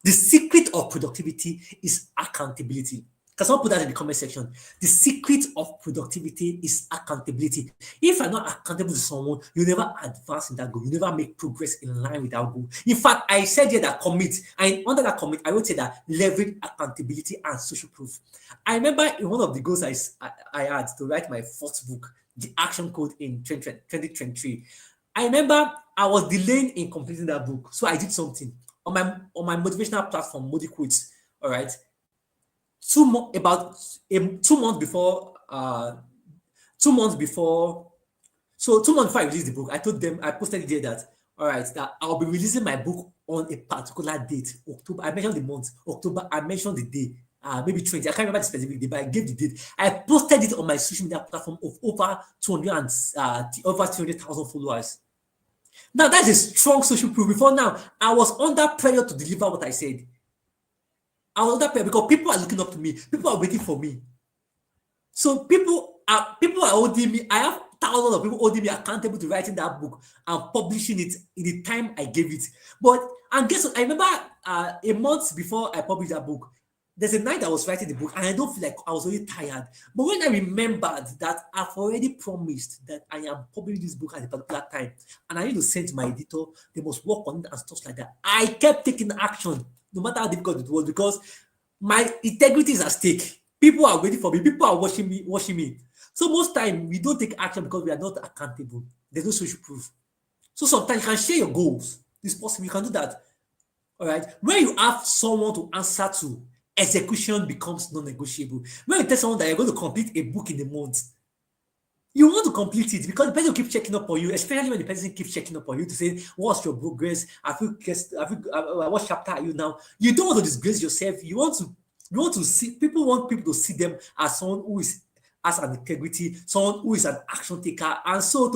The secret of productivity is accountability. Can someone put that in the comment section? The secret of productivity is accountability. If you're not accountable to someone, you never advance in that goal. You never make progress in line with that goal. In fact, I said here that commit, and under that commit, I would say that leverage accountability and social proof. I remember in one of the goals I had to write my first book, The Action Code in 2023. I remember I was delaying in completing that book, so I did something on my motivational platform, Modi Quits. All right, about 2 months before, 2 months before, so 2 months before I released the book, I told them, I posted it there that, all right, that I'll be releasing my book on a particular date, October. I mentioned the month, October. I mentioned the day, maybe 20. I can't remember the specific day, but I gave the date. I posted it on my social media platform of over 200 and over 200,000 followers. Now that's a strong social proof. Before now, I was under pressure to deliver what I said. I was under pressure because people are looking up to me. People are waiting for me. So people are holding me. I have thousands of people holding me accountable to writing that book and publishing it in the time I gave it. And guess what? I remember a month before I published that book, there's a night I was writing the book and I don't feel like I was really tired. But when I remembered that I've already promised that I am publishing this book at a particular time and I need to send to my editor, they must work on it and stuff like that, I kept taking action, no matter how difficult it was, because my integrity is at stake. People are waiting for me. People are watching me. So most time we don't take action because we are not accountable. There's no social proof. So sometimes you can share your goals. It's possible. You can do that. All right. When you have someone to answer to, execution becomes non-negotiable. When you tell someone that you're going to complete a book in a month, you want to complete it because the person will keep checking up on you, especially when the person keeps checking up on you to say, what's your progress? What chapter are you now? You don't want to disgrace yourself. You want to see, want people to see them as someone who has an integrity, someone who is an action taker. And so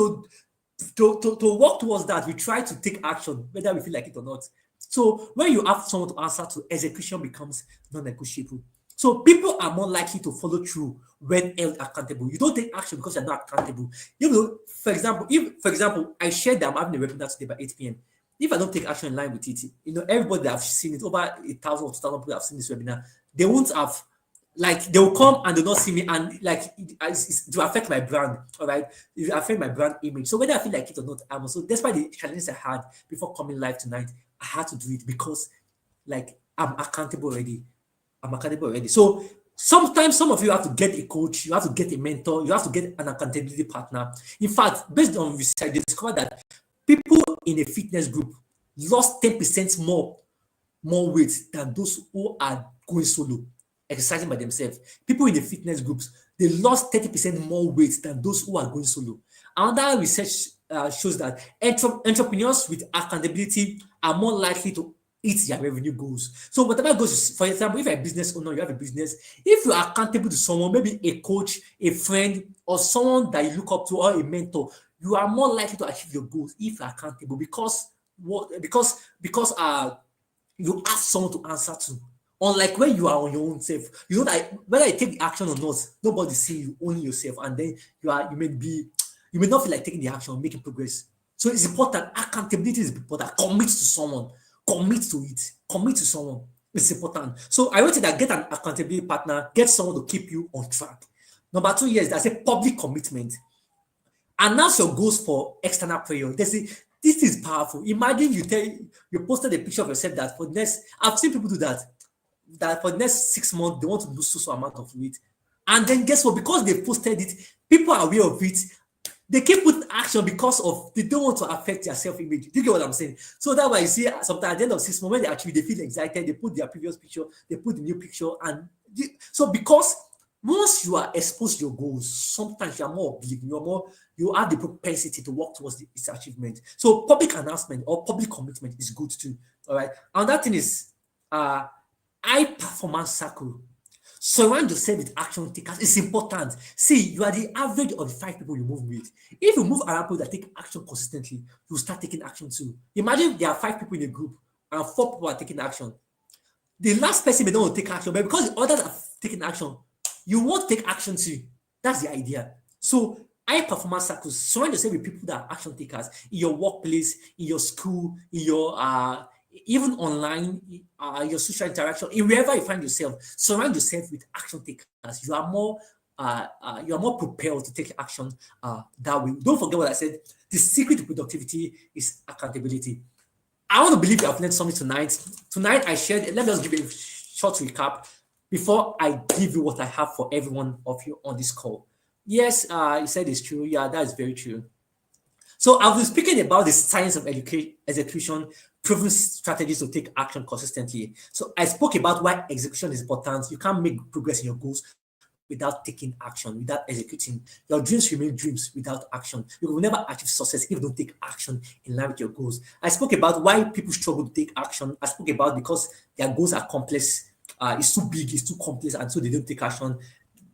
to work towards that, we try to take action, whether we feel like it or not. So when you have someone to answer to, execution becomes non-negotiable. So people are more likely to follow through when held accountable. You don't take action because you're not accountable. For example, I shared that I'm having a webinar today by 8 p.m. If I don't take action in line with it, everybody that have seen it, over 1,000 or 2,000 people have seen this webinar, they won't have, they will come and they'll not see me, and it will affect my brand, all right? It will affect my brand image. So whether I feel like it or not, I'm also, despite the challenges I had before coming live tonight, I had to do it because, I'm accountable already. So sometimes some of you have to get a coach, you have to get a mentor, you have to get an accountability partner. In fact, based on research, they discovered that people in a fitness group lost 10% more weight than those who are going solo, exercising by themselves. People in the fitness groups, they lost 30% more weight than those who are going solo. Another research shows that entrepreneurs with accountability are more likely to hit their revenue goals. So whatever goes, for example, if you're a business owner, you have a business, if you are accountable to someone, maybe a coach, a friend, or someone that you look up to, or a mentor, you are more likely to achieve your goals if you're accountable because you ask someone to answer to. Unlike when you are on your own self, you know that whether you take the action or not, nobody see you, only yourself, and then you may not feel like taking the action or making progress. So it's important. Accountability is important. Commit to someone. Commit to it. Commit to someone. It's important. So I would say that get an accountability partner. Get someone to keep you on track. Number 2, yes, that's a public commitment. Announce your goals for external prayer. This is powerful. Imagine you posted a picture of yourself that for the next, I've seen people do that for the next 6 months, they want to lose so amount of weight. And then guess what? Because they posted it, people are aware of it. They keep putting action because they don't want to affect their self-image. Do you get what I'm saying? So that's why you see sometimes at the end of 6 months, when they achieve, they feel excited, they put their previous picture, they put the new picture. And so because once you are exposed to your goals, sometimes you are more big, you have the propensity to work towards its achievement. So public announcement or public commitment is good too. All right. Another thing is high performance circle. Surround yourself with action takers. It's important. See, you are the average of the 5 people you move with. If you move around people that take action consistently, you start taking action too. Imagine there are 5 people in a group and 4 people are taking action. The last person may not want to take action, but because the others are taking action, you want to take action too. That's the idea. So High performance circles, surround yourself with people that are action takers in your workplace, in your school, in your even online, your social interaction, in wherever you find yourself. Surround yourself with action takers. You are more prepared to take action that way. Don't forget what I said. The secret to productivity is accountability. I want to believe you have learned something tonight. Tonight, I shared, let me just give you a short recap before I give you what I have for every one of you on this call. Yes, you said it's true. Yeah, that is very true. So I've been speaking about the science of execution, proven strategies to take action consistently. So I spoke about why execution is important. You can't make progress in your goals without taking action, without executing. Your dreams remain dreams without action. You will never achieve success if you don't take action in line with your goals. I spoke about why people struggle to take action. I spoke about because their goals are complex. It's too big, it's too complex, and so they don't take action.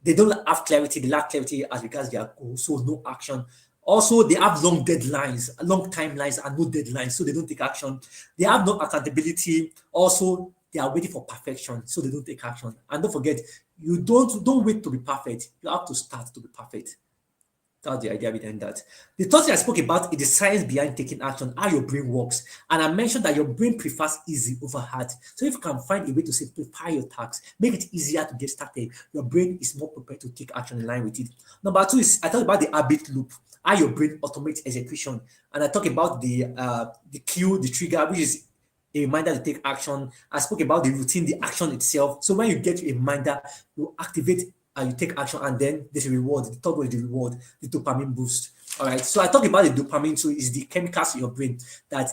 They don't have clarity, they lack clarity as regards their goals, so no action. Also, they have long deadlines, long timelines, and no deadlines, so they don't take action. They have no accountability. Also, they are waiting for perfection, so they don't take action. And don't forget, you don't wait to be perfect. You have to start to be perfect. That's the idea behind that. The third thing I spoke about is the science behind taking action, how your brain works. And I mentioned that your brain prefers easy over hard. So if you can find a way to simplify your tasks, make it easier to get started, your brain is more prepared to take action in line with it. Number two is I talked about the habit loop, how your brain automates execution. And I talk about the cue, the trigger, which is a reminder to take action. I spoke about the routine, the action itself. So when you get a reminder, you activate and you take action, and then there's a reward. The third one is the reward, the dopamine boost. All right. So I talk about the dopamine. So it's the chemicals in your brain they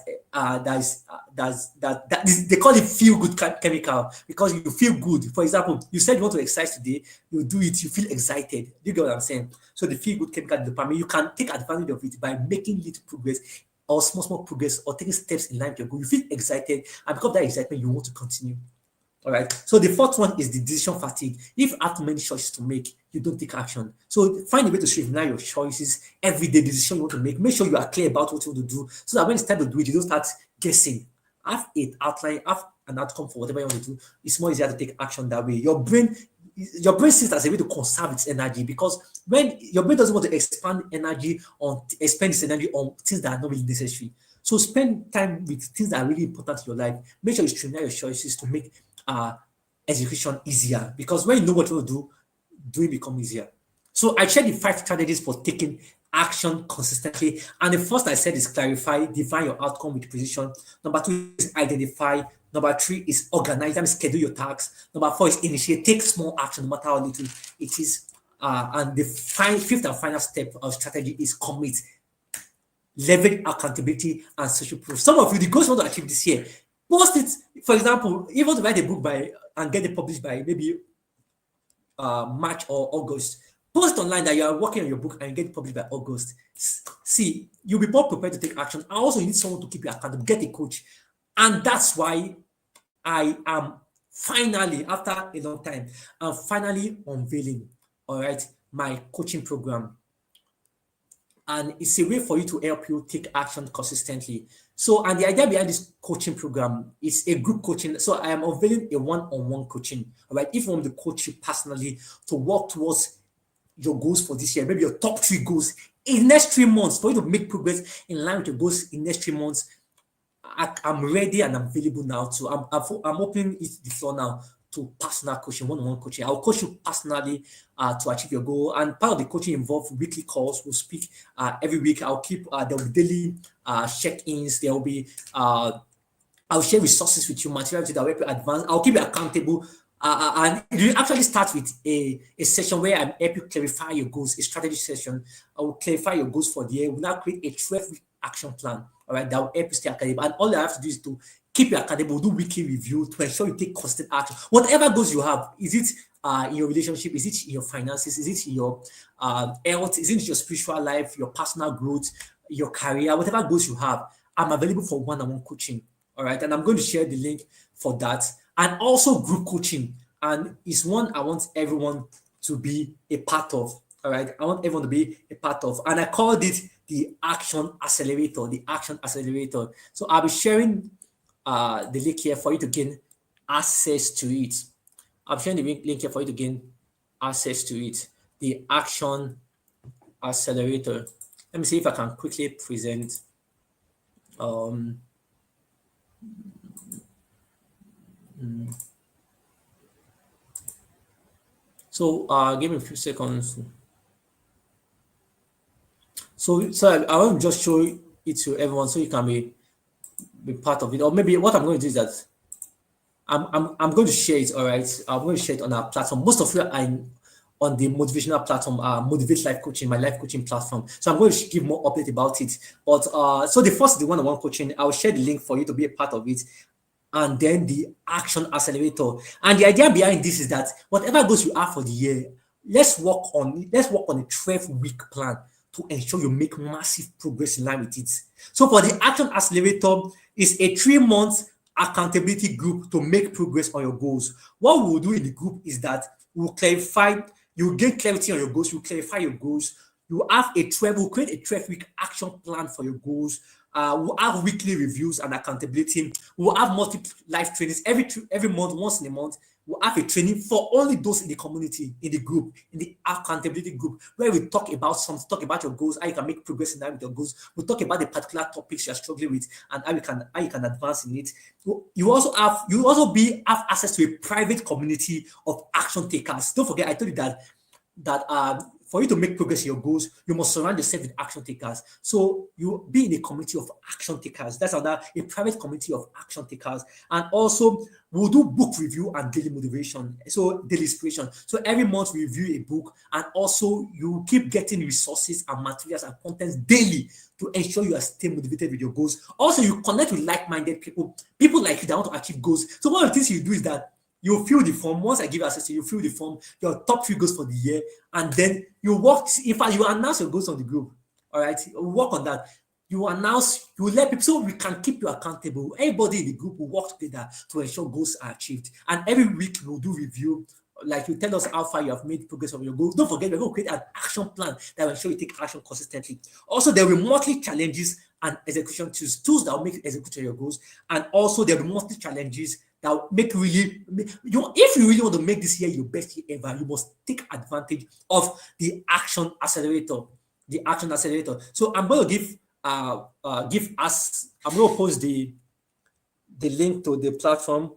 call it feel good chemical because you feel good. For example, you said you want to exercise today, you do it, you feel excited. You get what I'm saying? So the feel good chemical, dopamine, you can take advantage of it by making little progress or small progress or taking steps in line with your goal. You feel excited, and because of that excitement, you want to continue. All right. So the fourth one is the decision fatigue. If you have too many choices to make, you don't take action. So find a way to streamline your choices, everyday decision you want to make. Make sure you are clear about what you want to do, so that when it's time to do it, you don't start guessing. Have an outline, have an outcome for whatever you want to do. It's more easier to take action that way. Your brain sees it as a way to conserve its energy, because when your brain doesn't want to expend its energy on things that are not really necessary. So spend time with things that are really important in your life. Make sure you streamline your choices to make uh, execution easier, because when you know what you want to do, doing become easier. So I shared the 5 strategies for taking action consistently. And the first I said is clarify, define your outcome with precision. Number 2 is identify. Number 3 is organize, that means schedule your tasks. Number 4 is initiate, take small action no matter how little it is. And the fifth and final step of strategy is commit, leverage accountability and social proof. Some of you, the goals you want to achieve this year, post it. For example, if you want to write a book by and get it published by maybe March or August, post online that you are working on your book and get it published by August. See, you'll be more prepared to take action. And also, you need someone to keep you accountable. Get a coach. And that's why I am finally, after a long time, I'm finally unveiling, all right, my coaching program. And it's a way for you to help you take action consistently. So, and the idea behind this coaching program is a group coaching. So, I am unveiling a one-on-one coaching. All right, if you want to coach you personally to work towards your goals for this year, maybe your top 3 goals in the next 3 months, for you to make progress in line with your goals in the next 3 months, I'm ready and I'm available now. So I'm opening the floor now to personal coaching, one-on-one coaching. I'll coach you personally to achieve your goal. And part of the coaching involves weekly calls. We'll speak every week. I'll keep there will be daily check-ins. There will be I'll share resources with you, materials that will help you advance. I'll keep you accountable. And you actually start with a session where I help you clarify your goals, a strategy session. I will clarify your goals for the year. We'll now create a 12-week action plan, all right, that will help you stay accountable. And all I have to do is to keep you accountable, do weekly review to ensure you take constant action. Whatever goals you have, is it in your relationship, is it in your finances, is it in your health, is it in your spiritual life, your personal growth, your career, whatever goals you have, I'm available for one-on-one coaching. All right, and I'm going to share the link for that, and also group coaching. And it's one I want everyone to be a part of. All right, I want everyone to be a part of, and I called it the Action Accelerator. The Action Accelerator. So I'll be sharing the link here for you to gain access to it. I'm sharing the link here for you to gain access to it. The Action Accelerator. Let me see if I can quickly present. Um, give me a few seconds. So I want to just show it to everyone so you can be part of it. Or maybe what I'm going to do is that I'm going to share it. All right, I'm going to share it on our platform. Most of you are on the motivational platform, Motivate Life Coaching, my life coaching platform. So I'm going to give more update about it. But so the first, the one-on-one coaching, I'll share the link for you to be a part of it, and then the action accelerator. And the idea behind this is that whatever goals you have for the year, let's work on a 12-week plan to ensure you make massive progress in line with it. So for the action accelerator, is a 3-month accountability group to make progress on your goals. What we will do in the group is that we'll clarify, you gain clarity on your goals, you clarify your goals, you have we'll create a 12-week action plan for your goals. We'll have weekly reviews and accountability. We'll have multiple live trainings every month, once in a month. We'll have a training for only those in the community, in the group, in the accountability group, where we talk about your goals, how you can make progress in line with your goals. We'll talk about the particular topics you're struggling with and how you can advance in it. You also have access to a private community of action takers. Don't forget, I told you that for you to make progress in your goals, you must surround yourself with action takers. So you be in a community of action takers. That's a private community of action takers. And also, we'll do book review and daily motivation. So daily inspiration. So every month we review a book, and also you keep getting resources and materials and contents daily to ensure you are staying motivated with your goals. Also, you connect with like-minded people like you that want to achieve goals. So one of the things you do is that you fill the form. Once I give access to you, fill the form, your top 3 goals for the year, and then you work. In fact, you announce your goals on the group. All right, you work on that. You let people, so we can keep you accountable. Everybody in the group will work together to ensure goals are achieved. And every week we'll do review. Like, you tell us how far you have made progress of your goals. Don't forget, we're going to create an action plan that will ensure you take action consistently. Also, there will be monthly challenges and execution tools that will make you execute your goals. And also, there will be monthly challenges that will make if you really want to make this year your best year ever, you must take advantage of the action accelerator. The action accelerator. So I'm going to I'm going to post the link to the platform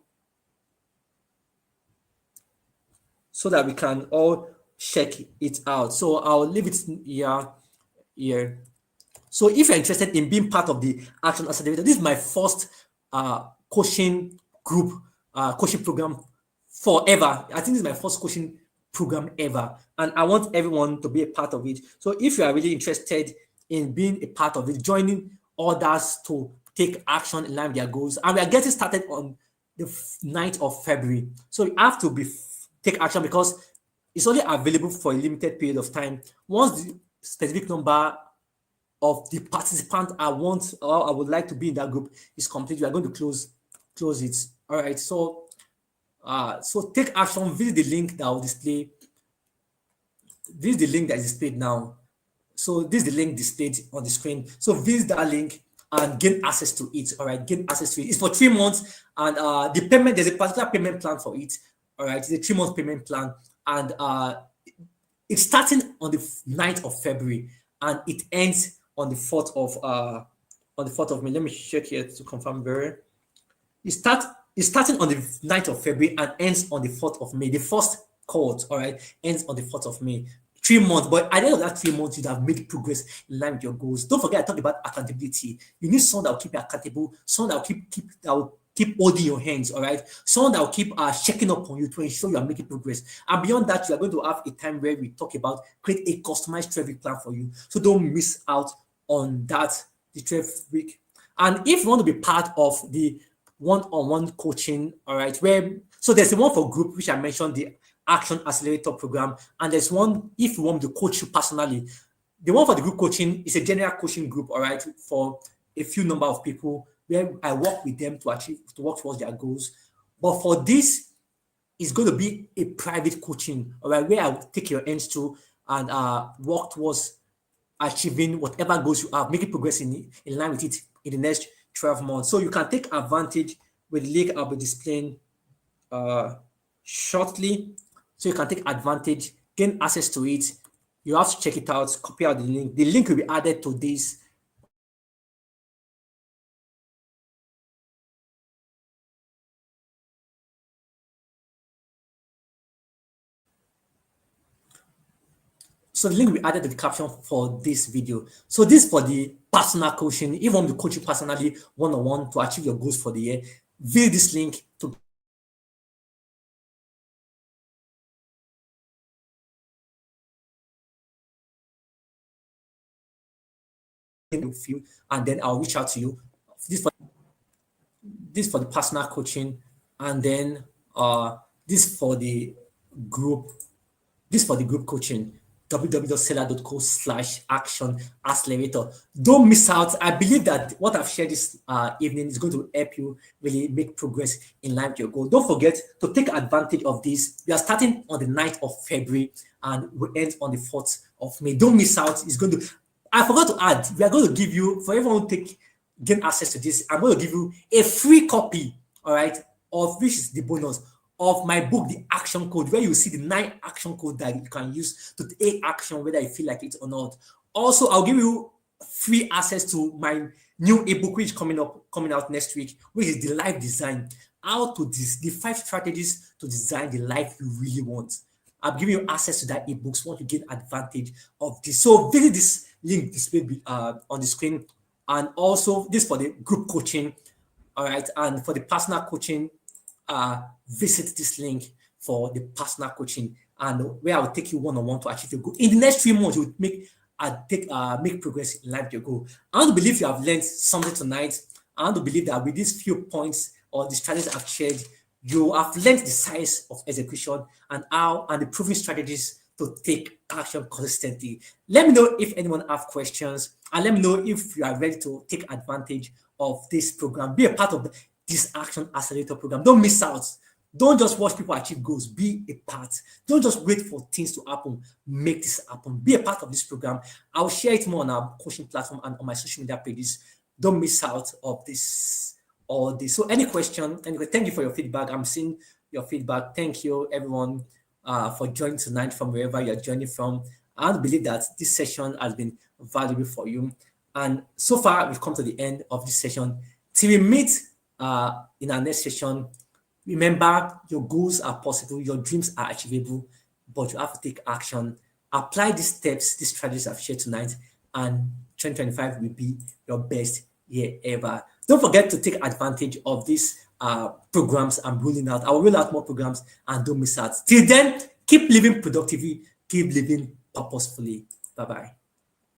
so that we can all check it out. So I'll leave it here. So if you're interested in being part of the Action Accelerator, this is my first coaching group, coaching program forever. I think this is my first coaching program ever, and I want everyone to be a part of it. So if you are really interested in being a part of it, joining others to take action in line with their goals, and we are getting started on the 9th of February. So you have to take action because it's only available for a limited period of time. Once the specific number of the participants I would like to be in that group is complete, we are going to close it. All right. So take action. Visit the link that will display. This is the link that is displayed now. So this is the link displayed on the screen. So visit that link and gain access to it. All right, gain access to it. It's for 3 months, and the payment, there's a particular payment plan for it. All right, it's a 3-month payment plan, and it's starting on the 9th of February, and it ends on the 4th of May. Let me check here to confirm very. It's starting on the 9th of February and ends on the 4th of May. The first cohort, all right, ends on the 4th of May. 3 months, but at the end of that 3 months, you have made progress in line with your goals. Don't forget, I talked about accountability. You need someone that will keep you accountable, someone that will keep holding your hands, all right? Someone that will keep checking up on you to ensure you are making progress. And beyond that, you are going to have a time where we talk about create a customized 12-week plan for you. So don't miss out on that, the 12-week. And if you want to be part of the one-on-one coaching, all right, so there's the one for group, which I mentioned, the Action Accelerator program, and there's one if you want to coach you personally. The one for the group coaching is a general coaching group, all right, for a few number of people where I work with them to work towards their goals. But for this, it's going to be a private coaching, all right, where I will take your hands to and work towards achieving whatever goals you have, making progress in line with it in the next 12 months. So you can take advantage with the link I'll be displaying shortly. So you can take advantage, gain access to it, You have to check it out, copy out the link. The link will be added to this. So the link will be added to the caption for this video. So this for the personal coaching. If you want to coach you personally, one-on-one to achieve your goals for the year, view this link to feel, and then I'll reach out to you. This for the personal coaching, and then this for the group this for the group coaching, www.seller.co/action accelerator. Don't miss out. I believe that what I've shared this evening is going to help you really make progress in line with your goal. Don't forget to take advantage of this. We are starting on the 9th of February and we end on the 4th of May. Don't miss out. It's going to, I forgot to add, we are going to give you, for everyone who gain access to this, I'm going to give you a free copy, all right, of which is the bonus of my book, The Action Code, where you see the 9 action code that you can use to take action, whether you feel like it or not. Also, I'll give you free access to my new ebook, which is coming out next week, which is The Life Design. How to the 5 strategies to design the life you really want. I'll give you access to that ebook so you gain advantage of this. So visit this link displayed on the screen, and also this for the group coaching, all right, and for the personal coaching, visit this link for the personal coaching, and where I will take you one-on-one to achieve your goal. In the next 3 months, you will make progress in life with your goal. I want to believe you have learned something tonight. I want to believe that with these few points or the strategies I've shared, you have learned the science of execution and the proven strategies to take action consistently. Let me know if anyone have questions, and let me know if you are ready to take advantage of this program. Be a part of this Action Accelerator program. Don't miss out. Don't just watch people achieve goals. Be a part. Don't just wait for things to happen. Make this happen. Be a part of this program. I'll share it more on our coaching platform and on my social media pages. Don't miss out of this all this. So any question, anyway, thank you for your feedback. I'm seeing your feedback. Thank you everyone for joining tonight from wherever you're joining from. I believe that this session has been valuable for you. And so far, we've come to the end of this session. Till we meet in our next session, remember, your goals are possible, your dreams are achievable, but you have to take action. Apply these steps, these strategies I've shared tonight, and 2025 will be your best year ever. Don't forget to take advantage of these programs I'm rolling out. I will roll out more programs, and don't miss out. Till then, keep living productively, keep living purposefully. Bye-bye.